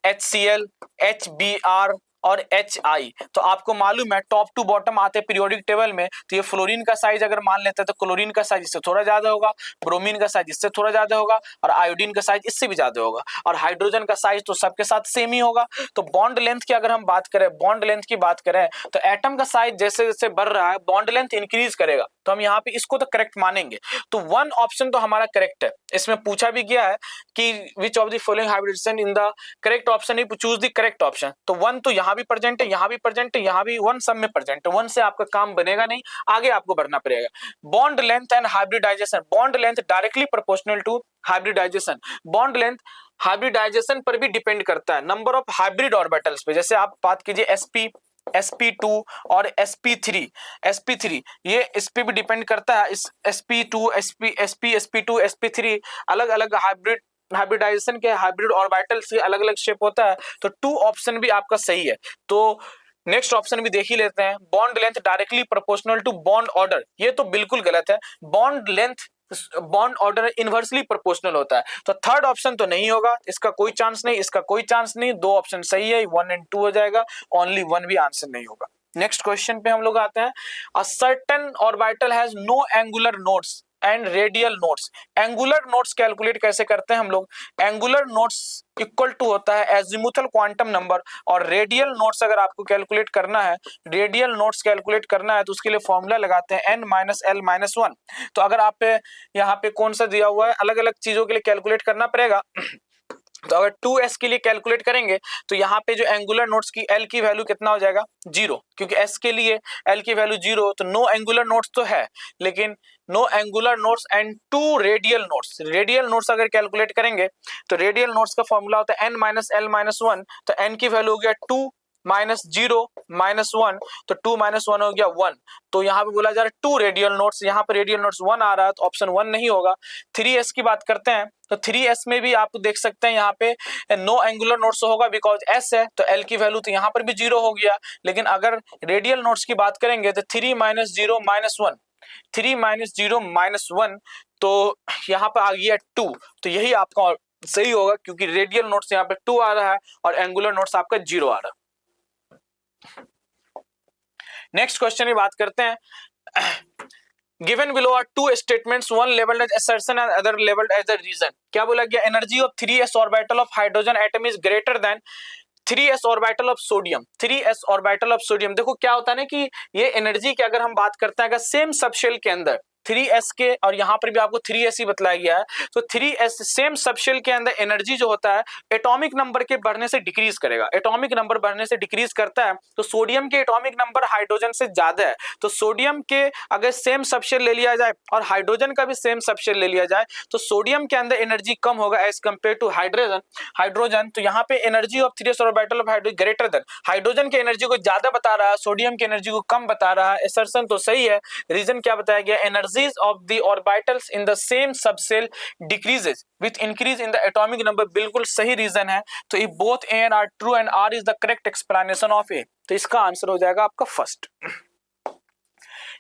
A: HCl, HBr और HI। तो आपको मालूम है टॉप टू बॉटम आते हैं पीरियोडिक टेबल में, तो ये फ्लोरीन का साइज अगर मान लेते हैं तो क्लोरीन का साइज इससे थोड़ा ज्यादा होगा, ब्रोमीन का साइज इससे थोड़ा ज्यादा होगा, और आयोडीन का साइज इससे भी ज्यादा होगा, और हाइड्रोजन का साइज तो सबके साथ सेम ही होगा। तो बॉन्ड लेंथ की अगर हम बात करें, बॉन्ड लेंथ की बात करें, तो एटम का साइज जैसे जैसे बढ़ रहा है बॉन्ड लेंथ इंक्रीज करेगा, तो हम यहाँ पे इसको तो करेक्ट मानेंगे। तो वन ऑप्शन तो हमारा करेक्ट है। इसमें पूछा भी गया है कि which of the following hybridisation in the correct option, choose the correct option. तो वन तो यहाँ भी प्रेजेंट है, यहाँ भी प्रेजेंट है, यहाँ भी वन, सब में प्रेजेंट है। वन से आपका काम बनेगा नहीं, आगे आपको बढ़ना पड़ेगा। Bond length and hybridisation, bond length directly proportional to hybridisation. Bond length hybridisation पर भी डिपेंड करता है, नंबर ऑफ हाइब्रिड ऑर्बिटल्स पे। जैसे आप बात कीजिए sp2 और sp3 ये इस पे भी डिपेंड करता है। इस sp2 sp2 sp3 अलग अलग हाइब्रिडाइजेशन के हाइब्रिड ऑर्बिटल से अलग अलग शेप होता है। तो 2 ऑप्शन भी आपका सही है। तो नेक्स्ट ऑप्शन भी देख ही लेते हैं, bond length directly proportional to bond order, ये तो बिल्कुल गलत है। Bond length bond order inversely proportional होता है। तो थर्ड ऑप्शन तो नहीं होगा, इसका कोई चांस नहीं, इसका कोई चांस नहीं। 2 ऑप्शन सही है, 1 और 2 हो जाएगा, ओनली 1 भी आंसर नहीं होगा। नेक्स्ट क्वेश्चन पे हम लोग आते हैं, a certain orbital has no angular nodes and radial nodes. Angular nodes calculate कैसे करते हैं हम लोग, एंगुलर नोड्स इक्वल टू होता है एजिमुथल क्वांटम नंबर, और रेडियल नोड्स अगर आपको कैलकुलेट करना है, रेडियल नोड्स कैलकुलेट करना है तो उसके लिए फॉर्मूला लगाते हैं n-l-1। तो अगर आप यहाँ पे कौन सा दिया हुआ है, अलग अलग चीजों के लिए कैलकुलेट करना पड़ेगा। तो अगर 2s के लिए कैलकुलेट करेंगे तो यहाँ पे जो एंगुलर नोड्स की l की वैल्यू कितना हो जाएगा, 0, क्योंकि s के लिए l की वैल्यू 0। तो नो एंगुलर नोड्स तो है, लेकिन no angular nodes and 2 radial nodes. Radial nodes अगर कैलकुलेट करेंगे तो रेडियल नोड्स का फॉर्मूला होता है n-l-1। तो n की वैल्यू हो गया 2 -0 -1, तो 2 - 1 हो गया 1। तो यहाँ पे बोला जा रहा है 2 रेडियल नोड्स, यहाँ पे रेडियल नोड्स 1 आ रहा है, तो ऑप्शन 1 नहीं होगा। 3s की बात करते हैं, तो 3s में भी आप देख सकते हैं यहाँ पे नो एंगुलर नोड्स होगा, बिकॉज s है, तो l की वैल्यू तो यहाँ पर भी 0 हो गया। लेकिन अगर रेडियल नोड्स की बात करेंगे तो 3 - 0 - 1, 3 - 0 - 1, तो यहाँ पर आ गया 2। तो यही आपका सही होगा, क्योंकि रेडियल नोड्स यहाँ पे 2 आ रहा है और एंगुलर नोड्स आपका 0 आ रहा है। नेक्स्ट क्वेश्चन की बात करते हैं, given below are 2 statements, one labelled as assertion and other labelled as the reason. क्या बोला गया, energy of 3s orbital of hydrogen atom is greater than 3s orbital of sodium. 3s orbital of sodium, देखो क्या होता है ना कि ये एनर्जी की अगर हम बात करते हैं, अगर सेम सबशेल के अंदर 3s के, और यहाँ पर भी आपको 3s ही बताया गया है, तो 3s सेम सबशेल के अंदर एनर्जी जो होता है एटॉमिक नंबर के बढ़ने से डिक्रीज करेगा। एटॉमिक नंबर बढ़ने से डिक्रीज करता है, तो सोडियम के एटॉमिक नंबर हाइड्रोजन से ज्यादा है। तो सोडियम के अगर सेम सबशेल ले लिया जाए और हाइड्रोजन का भी सेम सबशेल ले लिया जाए, तो सोडियम के अंदर एनर्जी कम होगा एज कंपेयर टू हाइड्रोजन। तो यहाँ पे energy of 3s orbital of hydrogen greater than, hydrogen की एनर्जी को ज्यादा बता रहा है, सोडियम की एनर्जी को कम बता रहा है। असर्शन तो सही है, रीजन क्या बताया गया, energy of the orbitals in the same subshell decreases with increase in the atomic number, बिल्कुल सही रीजन है। तो ये both A and R true and R is the correct explanation of A। तो इसका आंसर हो जाएगा आपका फर्स्ट।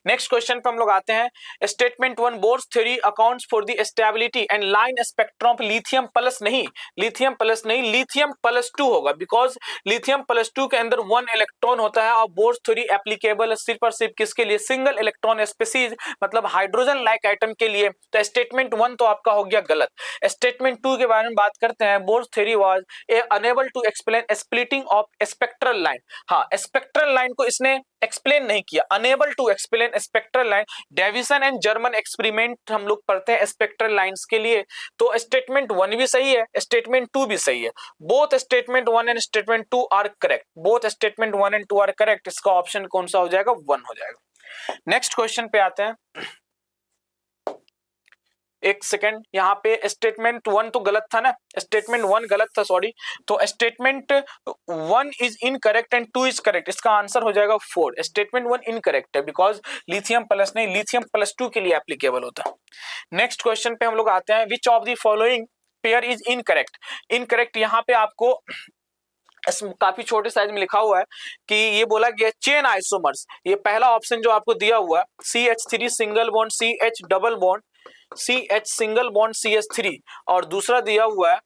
A: नेक्स्ट क्वेश्चन पे हम लोग आते हैं, statement 1 bourse theory accounts for the stability and line spectrum of lithium plus नहीं, लिथियम प्लस नहीं, लिथियम प्लस 2 होगा, बिकॉज लिथियम प्लस 2 के अंदर 1 इलेक्ट्रॉन होता है। और बोर्स थ्योरी एप्लीकेबल सिर्फ और सिर्फ किसके लिए, सिंगल इलेक्ट्रॉन स्पीसीज, मतलब हाइड्रोजन लाइक आइटम के लिए। तो स्टेटमेंट 1 तो आपका हो गया गलत। स्टेटमेंट 2 के बारे में बात करते हैं, Bohr's theory was unable to explain splitting of spectral line. हाँ, स्पेक्ट्रल लाइन को इसने एक्सप्लेन नहीं किया, unable to explain spectral line. Davisson and Germer experiment हम लोग पढ़ते हैं स्पेक्ट्रल लाइंस के लिए। तो स्टेटमेंट 1 भी सही है, स्टेटमेंट 2 भी सही है। Both statement 1 and statement 2 are correct, both statement 1 and 2 are correct. इसका ऑप्शन कौन सा हो जाएगा, 1 हो जाएगा। नेक्स्ट क्वेश्चन पे आते हैं, एक सेकेंड, यहाँ पे स्टेटमेंट 1 तो गलत था ना, स्टेटमेंट 1 गलत था, सॉरी। तो statement 1 is incorrect and 2 is correct, इसका आंसर हो जाएगा 4। स्टेटमेंट 1 इनकरेक्ट है, बिकॉज लिथियम प्लस नहीं, लिथियम प्लस 2 के लिए एप्लीकेबल होता है। नेक्स्ट क्वेश्चन पे हम लोग आते हैं, which of the following pair is incorrect. Incorrect यहाँ पे आपको काफी छोटे साइज में लिखा हुआ है कि ये बोला गया चेन आइसोमर्स। ये पहला ऑप्शन जो आपको दिया हुआ है CH3 single bond CH double bond CH single bond CH3, और दूसरा दिया हुआ है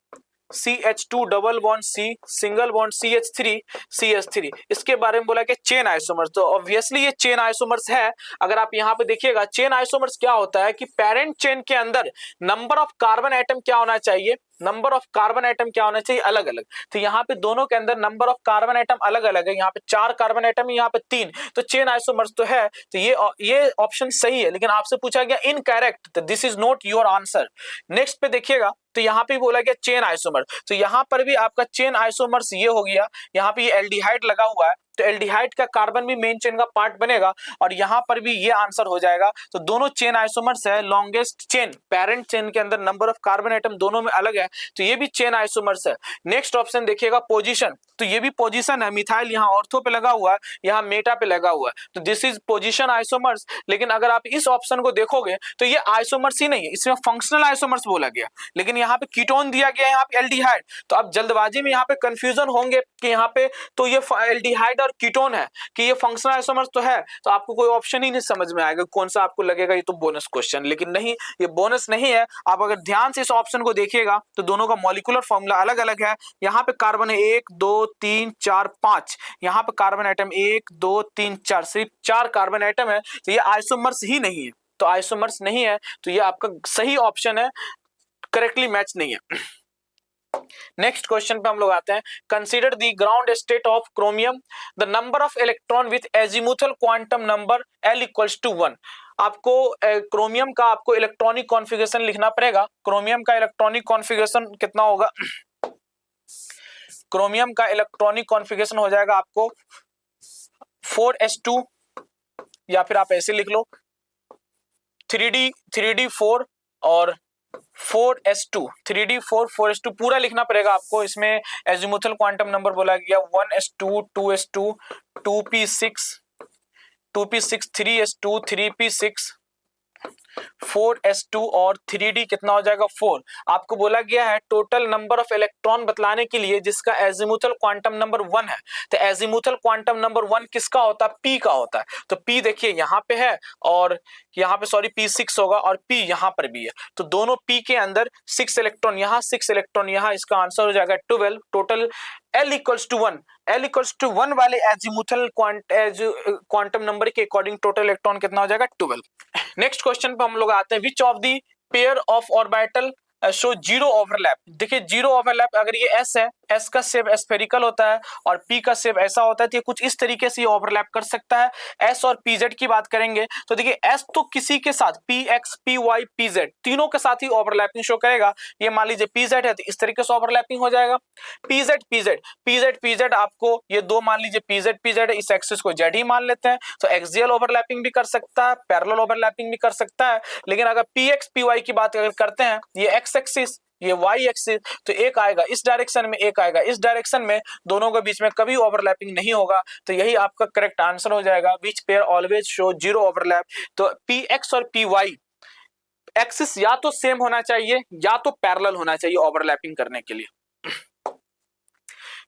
A: CH2 double bond C single bond CH3 CH3, इसके बारे में बोला कि चेन आइसोमर्स। तो ऑब्वियसली ये चेन आइसोमर्स है। अगर आप यहाँ पे देखिएगा चेन आइसोमर्स क्या होता है कि पेरेंट चेन के अंदर नंबर ऑफ कार्बन एटम क्या होना चाहिए, नंबर ऑफ कार्बन एटम क्या होना चाहिए, अलग अलग। तो यहाँ पे दोनों के अंदर नंबर ऑफ कार्बन एटम अलग अलग है, यहाँ पे 4 कार्बन एटम है, यहाँ पे 3, तो चेन आइसोमर्स तो है। तो ये ऑप्शन सही है, लेकिन आपसे पूछा गया इनकरेक्ट, तो this is not your answer. Next पे देखिएगा तो यहाँ पे बोला गया चेन आइसोमर, तो यहाँ पर भी आपका चेन आइसोमर्स ये हो गया, यहाँ पे ये एल्डिहाइड लगा हुआ है, तो एल्डिहाइड का कार्बन भी मेन चेन का पार्ट बनेगा, और यहाँ पर भी ये आंसर हो जाएगा। तो दोनों चेन आइसोमर्स है, लॉन्गेस्ट चेन पेरेंट चेन के अंदर नंबर ऑफ कार्बन एटम दोनों में अलग है, तो ये भी चेन आइसोमर्स है। नेक्स्ट ऑप्शन देखिएगा पोजीशन, तो ये भी पोजीशन है, मिथाइल यहाँ ऑर्थो पे लगा हुआ है, यहाँ मेटा पे लगा हुआ है, तो दिस इज पोजीशन आइसोमर्स। लेकिन अगर आप इस ऑप्शन को देखोगे तो ये आइसोमर्स ही नहीं है, इसमें फंक्शनल आइसोमर्स बोला गया, लेकिन यहाँ पे कीटोन दिया गया है, यहाँ पे एल्डिहाइड। तो आप जल्दबाजी में यहाँ पे कंफ्यूजन होंगे कि यहाँ पे तो ये एल्डिहाइड और कीटोन है कि ये फंक्शनल आइसोमर्स तो है, तो आपको कोई ऑप्शन ही नहीं समझ में आएगा कौन सा आपको लगेगा ये तो बोनस क्वेश्चन, लेकिन नहीं, ये बोनस नहीं है। आप अगर ध्यान से इस ऑप्शन को देखिएगा तो दोनों का मॉलिक्यूलर फॉर्मूला अलग अलग है। यहाँ पे कार्बन है 1 2 3 4 5, यहाँ पे कार्बन एटम 1 2 3 4, सिर्फ 4 कार्बन एटम है, तो ये आइसोमर्स ही नहीं है, तो आइसोमर्स नहीं है, तो ये आपका सही ऑप्शन है, करेक्टली मैच नहीं है। नेक्स्ट क्वेश्चन पे हम लोग आते हैं, consider the ground state of chromium, the number of electron with azimuthal quantum number L equals to 1। आपको क्रोमियम का आपको इलेक्ट्रॉनिक कॉन्फ़िगरेशन लिखना पड़ेगा। क्रोमियम का इलेक्ट्रॉनिक कॉन्फ़िगरेशन कितना होगा, क्रोमियम का इलेक्ट्रॉनिक कॉन्फ़िगरेशन हो जाएगा आपको 4s2, या फिर आप ऐसे लिख लो 3d4 और 4s2, 3d4 4s2 पूरा लिखना पड़ेगा आपको। इसमें एजीमुथल क्वांटम नंबर बोला गया 1s2 2s2 2p6 2p6 3s2 3p6 4s2 और 3d कितना हो जाएगा 4। आपको बोला गया है टोटल नंबर ऑफ इलेक्ट्रॉन बतलाने के लिए जिसका एजीमुथल क्वांटम नंबर 1 है, तो एजीमुथल क्वांटम नंबर 1 किसका होता है, p का होता है। तो p देखिए यहाँ पे है और यहाँ पे सॉरी p6 होगा और p यहाँ पर भी है, तो दोनों p के अंदर 6 इलेक्ट्रॉन यहाँ 6 इलेक्ट्रॉन यहाँ, इसका आंसर हो जाएगा 12। Total L equals to 1, L equals to 1 वाले एजीमुथल क्वांटम नंबर के अकॉर्डिंग टोटल इलेक्ट्रॉन कितना हो जाएगा 12। नेक्स्ट क्वेश्चन पे हम लोग आते हैं, which of the pair of orbital show zero overlap. देखिए जीरो ओवरलैप, अगर ये s है, s का शेप स्फेरिकल होता है और p का शेप ऐसा होता है, तो ये कुछ इस तरीके से ओवरलैप कर सकता है। s और pz की बात करेंगे तो देखिए s तो किसी के साथ px py pz तीनों के साथ ही ओवरलैपिंग शो करेगा। ये मान लीजिए pz है तो इस तरीके से ओवरलैपिंग हो जाएगा। pz pz pz pz आपको ये दो मान लीजिए pz pz है, इस एक्सिस को z ही मान लेते हैं, तो एक्सियल ओवरलैपिंग भी कर सकता है, पैरेलल ओवरलैपिंग भी कर सकता है। लेकिन अगर px py की बात अगर करते हैं, ये x एक्सिस ये y एक्सिस, तो एक आएगा इस डायरेक्शन में एक आएगा इस डायरेक्शन में, दोनों के बीच में कभी ओवरलैपिंग नहीं होगा, तो यही आपका करेक्ट आंसर हो जाएगा। Which pair always show zero overlap, तो px और py एक्सिस या तो सेम होना चाहिए या तो पैरेलल होना चाहिए ओवरलैपिंग करने के लिए।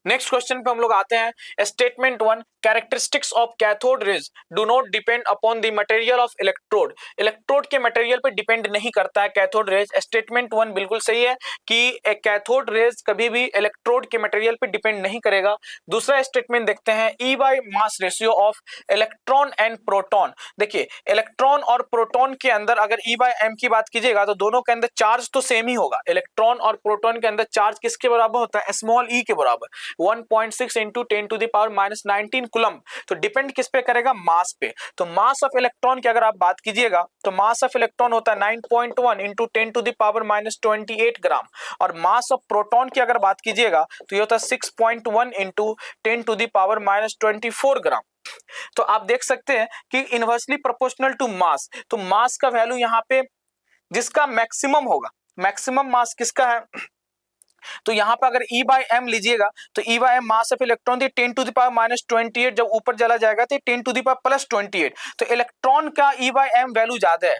A: नेक्स्ट क्वेश्चन पे हम लोग आते हैं, statement 1, characteristics of cathode rays do not depend upon the material of electrode. Electrode के मटेरियल पे डिपेंड नहीं करता है कैथोड रेज। स्टेटमेंट 1 बिल्कुल सही है कि एक कैथोड रेज कभी भी इलेक्ट्रोड के मटेरियल पे डिपेंड नहीं करेगा। दूसरा स्टेटमेंट देखते हैं, ई by mass ratio of electron and proton. देखिए इलेक्ट्रॉन और प्रोटॉन के अंदर अगर ई बाय एम की बात कीजिएगा तो दोनों के अंदर चार्ज तो सेम ही होगा। इलेक्ट्रॉन और प्रोटॉन के अंदर चार्ज किसके बराबर होता है, स्मॉल ई के बराबर, 1.6 into 10 to the power minus 19 coulomb. तो डिपेंड किस पे करेगा, मास पे। तो मास ऑफ इलेक्ट्रॉन की अगर आप बात कीजिएगा तो मास ऑफ इलेक्ट्रॉन होता है 9.1 into 10 to the power minus 28 gram, और मास ऑफ प्रोटॉन की अगर बात कीजिएगा तो ये होता है 6.1 into 10 to the power minus 24 gram. तो आप देख सकते हैं कि इनवर्सली प्रोपोर्शनल टू मास, तो मास का वैल्यू यहाँ पे जिसका मैक्सिमम होगा, मैक्सिमम मास किसका है, तो यहां पर अगर E बाय एम लीजिएगा तो E by M mass of electron 10 to the power minus 28, जब ऊपर चला जाएगा तो 10 टू द पावर प्लस 28। तो इलेक्ट्रॉन का E बाय एम वैल्यू ज्यादा है,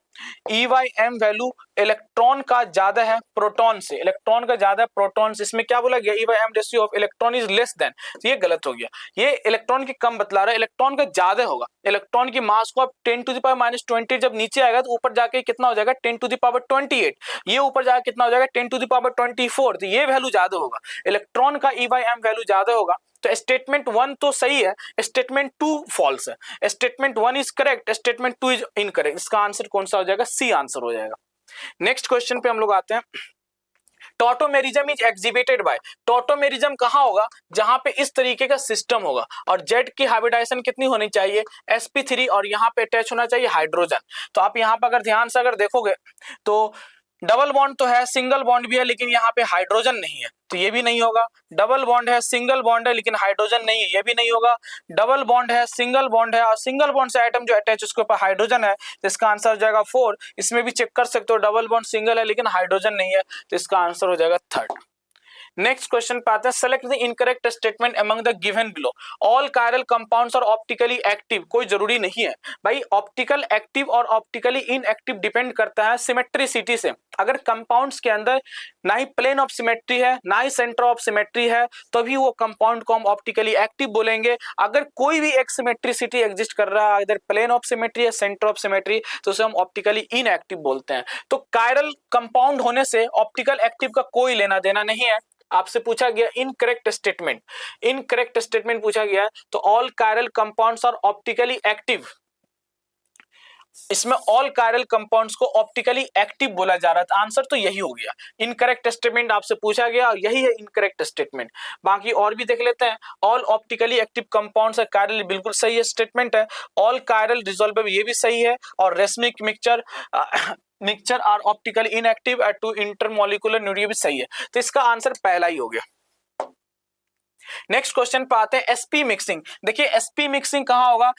A: E by M value electron का ज्यादा है प्रोटॉन से, इलेक्ट्रॉन का ज्यादा है प्रोटॉन से। इसमें क्या बोला गया, E by M ratio of electron is less than, तो ये गलत हो गया, ये इलेक्ट्रॉन की कम बतला रहा है, इलेक्ट्रॉन का ज्यादा होगा। इलेक्ट्रॉन की मास को आप 10 टू द पावर माइनस 20 जब नीचे आएगा तो ऊपर जाके कितना हो जाएगा 10 टू द पावर 28, ये ऊपर जाकर कितना हो जाएगा 10 टू द पावर 24। तो ये वैल्यू ज्यादा होगा, इलेक्ट्रॉन का E/m वैल्यू ज्यादा होगा। तो स्टेटमेंट 1 तो सही है, स्टेटमेंट 2 फॉल्स है। Statement 1 is correct, statement 2 is incorrect. इसका आंसर कौन सा हो जाएगा? सी आंसर हो जाएगा। नेक्स्ट क्वेश्चन पे हम लोग आते हैं। Tautomerism is exhibited by, tautomerism कहां होगा? जहां पे इस तरीके का सिस्टम होगा और जेड की हाइब्रिडाइजेशन कितनी होनी चाहिए? sp3, और यहां पे अटैच होना चाहिए हाइड्रोजन। तो आप यहां पर अगर ध्यान से अगर देखोगे तो डबल बॉन्ड तो है, सिंगल बॉन्ड भी है, लेकिन यहाँ पे हाइड्रोजन नहीं है, तो ये भी नहीं होगा। डबल बॉन्ड है, सिंगल बॉन्ड है, लेकिन हाइड्रोजन नहीं है, ये भी नहीं होगा। डबल बॉन्ड है, सिंगल बॉन्ड है, और सिंगल बॉन्ड से आइटम जो अटैच उसके ऊपर हाइड्रोजन है, तो इसका आंसर हो जाएगा 4। इसमें भी चेक कर सकते हो, डबल बॉन्ड सिंगल है लेकिन हाइड्रोजन नहीं है, तो इसका आंसर हो जाएगा 3rd। नेक्स्ट क्वेश्चन पे आते हैं। Select the incorrect statement among the given below. All chiral compounds are optically active, कोई जरूरी नहीं है भाई। ऑप्टिकल एक्टिव और ऑप्टिकली इनएक्टिव डिपेंड करता है सिमेट्रिसिटी से। अगर कंपाउंड्स के अंदर ना ही प्लेन ऑफ सिमेट्री है ना ही सेंटर ऑफ सिमेट्री है, तभी वो कंपाउंड को हम ऑप्टिकली एक्टिव बोलेंगे। अगर कोई भी एक सिमेट्रिसिटी एग्जिस्ट कर रहा है, इधर प्लेन ऑफ सिमेट्री है, सेंटर ऑफ सिमेट्री, तो उसे हम ऑप्टिकली इनएक्टिव बोलते हैं। तो कायरल कंपाउंड होने से ऑप्टिकल एक्टिव का कोई लेना देना नहीं है। आपसे पूछा गया इनकरेक्ट स्टेटमेंट, इनकरेक्ट स्टेटमेंट पूछा गया, तो all chiral compounds are optically active, इसमें ऑल कायरल कंपाउंड्स को ऑप्टिकली एक्टिव बोला जा रहा था। आंसर तो यही हो गया। इनकरेक्ट स्टेटमेंट आपसे पूछा गया और यही है इनकरेक्ट स्टेटमेंट। बाकी और भी देख लेते हैं। ऑल ऑप्टिकली एक्टिव कंपाउंड्स है, कायरल बिल्कुल सही है स्टेटमेंट है। ऑल कायरल डिसॉल्वेबल ये भी सही है, और racemic mixture are optically inactive at to intermolecular nuclear भी सही है। तो इसका आंसर पहला ही हो गया। नेक्स्ट क्वेश्चन पे आते हैं। एसपी मिक्सिंग, देखिए एसपी मिक्सिंग कहां होगा?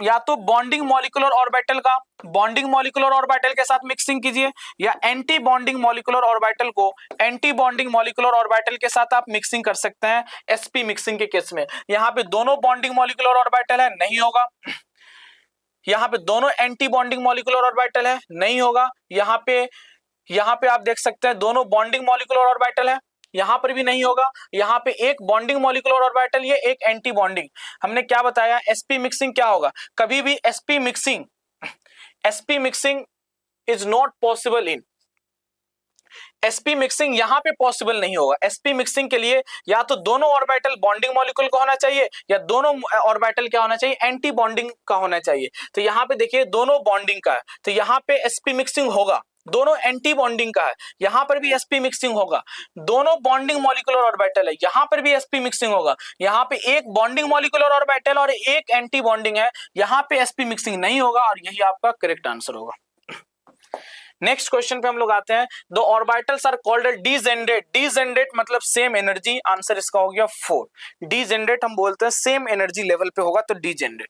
A: या तो बॉन्डिंग मॉलिक्यूलर ऑर्बिटल का, बॉन्डिंग मॉलिक्यूलर ऑर्बिटल के साथ मिक्सिंग कीजिए, या एंटी बॉन्डिंग मॉलिक्यूलर ऑर्बिटल को एंटी बॉन्डिंग मॉलिक्यूलर ऑर्बिटल के साथ आप मिक्सिंग कर सकते हैं एसपी मिक्सिंग के केस में। यहां पे दोनों बॉन्डिंग मॉलिक्यूलर ऑर्बिटल है, नहीं होगा। यहाँ पे दोनों एंटी बॉन्डिंग मॉलिक्यूलर ऑर्बिटल है, नहीं होगा। यहाँ पे आप देख सकते हैं दोनों बॉन्डिंग मॉलिक्यूलर ऑर्बिटल है, यहां पर भी नहीं होगा। यहाँ पे एक बॉन्डिंग मॉलिक्यूलर ऑर्बिटल ये एक एंटी बॉन्डिंग। हमने क्या बताया? एसपी मिक्सिंग क्या होगा? कभी भी SP mixing is not possible in, SP mixing यहां पे पॉसिबल नहीं होगा। एसपी मिक्सिंग के लिए या तो दोनों ऑर्बिटल बॉन्डिंग मॉलिक्यूल का होना चाहिए, या दोनों ऑर्बिटल क्या होना चाहिए? एंटी बॉन्डिंग का होना चाहिए। तो यहाँ पे देखिए दोनों बॉन्डिंग का है, तो यहाँ पे एसपी मिक्सिंग होगा। दोनों एंटी बॉन्डिंग का है, यहां पर भी एसपी मिक्सिंग होगा। दोनों बॉन्डिंग मॉलिक्यूलर ऑर्बिटल है, यहां पर भी एसपी मिक्सिंग होगा। यहां पे एक बॉन्डिंग मॉलिक्यूलर ऑर्बिटल और एक एंटी बॉन्डिंग है, यहां पे एसपी मिक्सिंग नहीं होगा, और यही आपका करेक्ट आंसर होगा। नेक्स्ट क्वेश्चन पे हम लोग आते हैं। The orbitals are called degenerate, degenerate मतलब सेम एनर्जी, आंसर इसका हो गया 4। डिजेनरेट हम बोलते हैं सेम एनर्जी लेवल पे होगा, तो डिजेनरेट।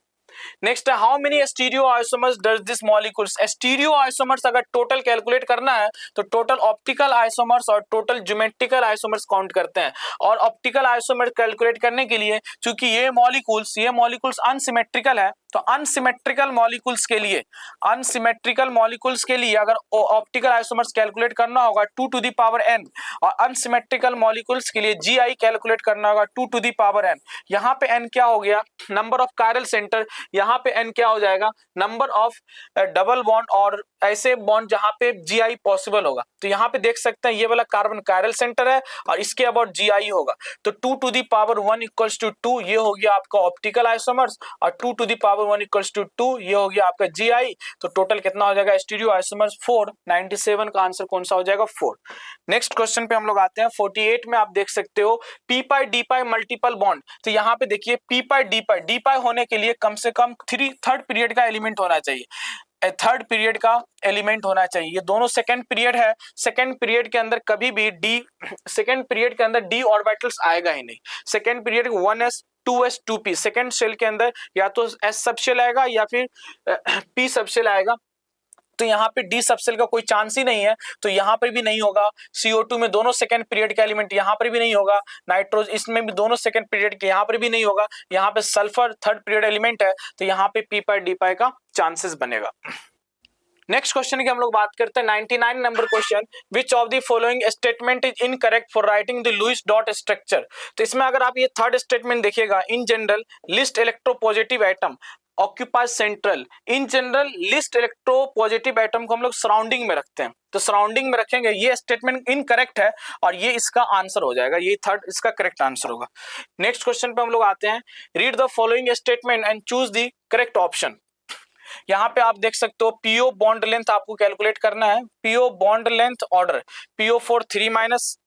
A: नेक्स्ट है how many stereo isomers does this molecules. Stereo isomers अगर टोटल कैलकुलेट करना है तो टोटल ऑप्टिकल आइसोमर्स और टोटल ज्योमेट्रिकल आइसोमर्स काउंट करते हैं। और ऑप्टिकल आइसोमर्स कैलकुलेट करने के लिए चूंकि ये मॉलिक्यूल्स अनसिमेट्रिकल है, तो अनसिमेट्रिकल मॉलिक्यूल्स के लिए अगर ऑप्टिकल आइसोमर्स कैलकुलेट करना होगा 2 to the power n, और अनसिमेट्रिकल मॉलिक्यूल्स के लिए GI कैलकुलेट करना होगा 2 to the power n। यहाँ पे n क्या हो गया? Number of chiral centre. यहाँ पे n क्या हो जाएगा? नंबर ऑफ डबल बॉन्ड और ऐसे बॉन्ड जहां पे GI पॉसिबल होगा। तो यहाँ पे देख सकते हैं ये वाला कार्बन कायरल सेंटर है और इसके अबाउट GI होगा, तो 2 to the power 1 equals to 2, ये हो गया आपका ऑप्टिकल आइसोमर्स, और 2 to the power 1 equals to 2, ये हो गया आपका GI। तो टोटल कितना हो जाएगा? Stereo isomers 4। 97 का आंसर कौन सा हो जाएगा? 4। नेक्स्ट क्वेश्चन पे हम लोग आते हैं। 48 में आप देख सकते हो p पाई d पाई मल्टीपल बॉन्ड। तो यहाँ पे देखिए p पाई d पाई होने के लिए कम से कम थर्ड पीरियड का एलिमेंट होना चाहिए, थर्ड पीरियड का एलिमेंट होना चाहिए। ये दोनों सेकंड पीरियड है, सेकंड पीरियड के अंदर कभी भी d ऑर्बिटल्स आएगा ही नहीं। Second period 1s 2s 2p, second shell के अंदर या तो s सबशेल आएगा या फिर p सबशेल आएगा। तो यहाँ पे डी सबसेल का कोई चांस ही नहीं है, तो यहाँ पर भी नहीं होगा। CO2 में दोनों सेकंड पीरियड का एलिमेंट यहाँ पर भी नहीं होगा। नाइट्रोज इसमें भी दोनों सेकंड पीरियड के यहाँ पर भी नहीं होगा। यहाँ पे सल्फर थर्ड पीरियड एलिमेंट है, तो यहाँ पे p पाई d पाई का चांसेस बनेगा। नेक्स्ट क्वेश्चन की हम लोग बात करते हैं 99 number question. Which of the following statement is incorrect for writing the Lewis dot structure. तो इसमें अगर आप ये थर्ड स्टेटमेंट देखिएगा, in general list electropositive atom occupy central, in general list electropositive atom को हम लोग सराउंडिंग में रखते हैं, तो सराउंडिंग में रखेंगे, ये स्टेटमेंट इनकरेक्ट है और ये इसका आंसर हो जाएगा, ये थर्ड इसका करेक्ट आंसर होगा। नेक्स्ट क्वेश्चन पे हम लोग आते हैं, read the following statement and choose the correct option. यहाँ पे आप देख सकते हो पीओ बॉन्ड लेंथ आपको कैलकुलेट करना है, PO bond length order PO4 3 minus,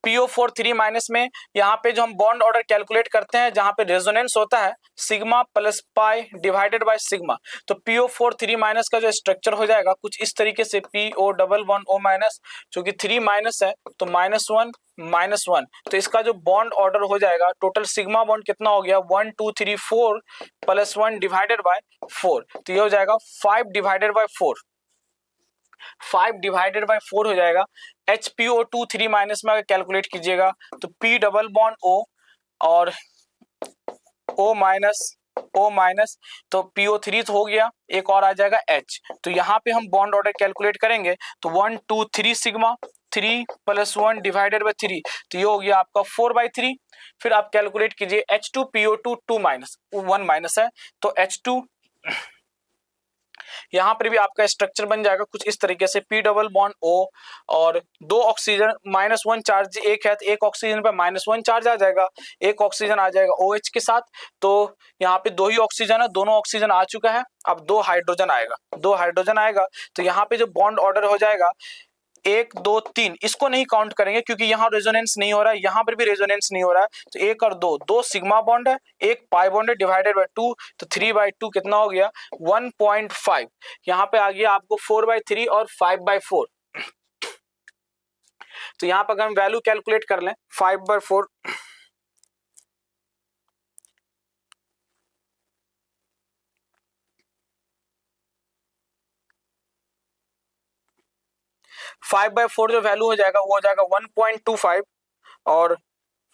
A: PO4 3 minus में यहाँ पे जो हम बॉन्ड ऑर्डर कैलकुलेट करते हैं, जहाँ पे रेजोनेंस होता है sigma plus pi divided by sigma, तो PO4 3 माइनस का जो स्ट्रक्चर हो जाएगा कुछ इस तरीके से, PO11O माइनस, चूंकि 3 माइनस है तो -1 -1, तो इसका जो बॉन्ड ऑर्डर हो जाएगा टोटल सिग्मा बॉन्ड कितना हो गया 1 2 3 4 प्लस 1 डिवाइडेड बाय 4, तो ये हो जाएगा 5 डिवाइडेड बाय 4, 5 डिवाइडेड बाय 4 हो जाएगा। HPO2 3 माइनस में अगर कैलकुलेट कीजिएगा तो P डबल बॉन्ड O और O माइनस, तो PO3 तो हो गया, एक और आ जाएगा H, तो यहाँ पे हम बॉन्ड ऑर्डर कैलकुलेट करेंगे तो 1 2 3 सिग्मा, 3 प्लस 1 डिवाइडेड बाय 3, तो ये हो गया आपका 4/3। फिर आप कैलकुलेट कीजिए H2PO2 2 माइनस, 1 माइनस है तो H2, यहाँ पर भी आपका स्ट्रक्चर बन जाएगा कुछ इस तरीके से, P डबल बॉन्ड O और 2 ऑक्सीजन, -1 चार्ज एक है तो एक ऑक्सीजन पे -1 चार्ज आ जाएगा, एक ऑक्सीजन आ जाएगा OH के साथ, तो यहाँ पे 2 ही ऑक्सीजन है, दोनों ऑक्सीजन आ चुका है, अब 2 हाइड्रोजन आएगा, 2 हाइड्रोजन आएगा, तो यहाँ पे जो बॉन्ड ऑर्डर हो जाएगा 1 2 3, इसको नहीं काउंट करेंगे क्योंकि यहाँ रेजोनेंस नहीं हो रहा है, यहाँ पर भी रेजोनेंस नहीं हो रहा है, तो 1 और 2, 2 सिग्मा बॉन्ड है, 1 पाई बॉन्ड है डिवाइडेड बाय 2, तो 3/2 कितना हो गया 1.5, यहाँ पे आ गया आपको 4/3 और 5/4, तो यहाँ पर अगर हम वैल्यू कैलकुलेट कर लें 5/4, 5/4 जो वैल्यू हो जाएगा वो हो जाएगा 1.25 और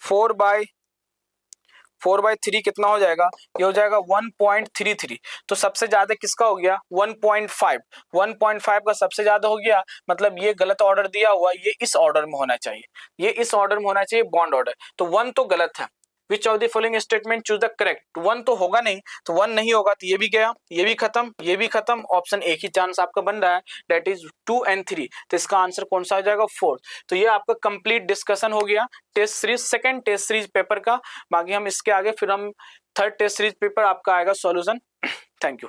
A: 4/3 कितना हो जाएगा, ये हो जाएगा 1.33, तो सबसे ज्यादा किसका हो गया 1.5, 1.5 का सबसे ज्यादा हो गया, मतलब ये गलत ऑर्डर दिया हुआ, ये इस ऑर्डर में होना चाहिए, ये इस ऑर्डर में होना चाहिए बॉन्ड ऑर्डर, तो 1 तो गलत है। विच of the following statement choose the correct, 1 तो होगा नहीं, तो 1 नहीं होगा तो ये भी गया, ये भी खत्म, ये भी खत्म, ऑप्शन एक ही चांस आपका बन रहा है, दैट इज 2 और 3, तो इसका आंसर कौन सा हो जाएगा 4। तो ये आपका कंप्लीट डिस्कशन हो गया test series, second test series paper का, बाकी हम इसके आगे फिर हम थर्ड टेस्ट सीरीज पेपर आपका आएगा सॉल्यूशन। Thank you.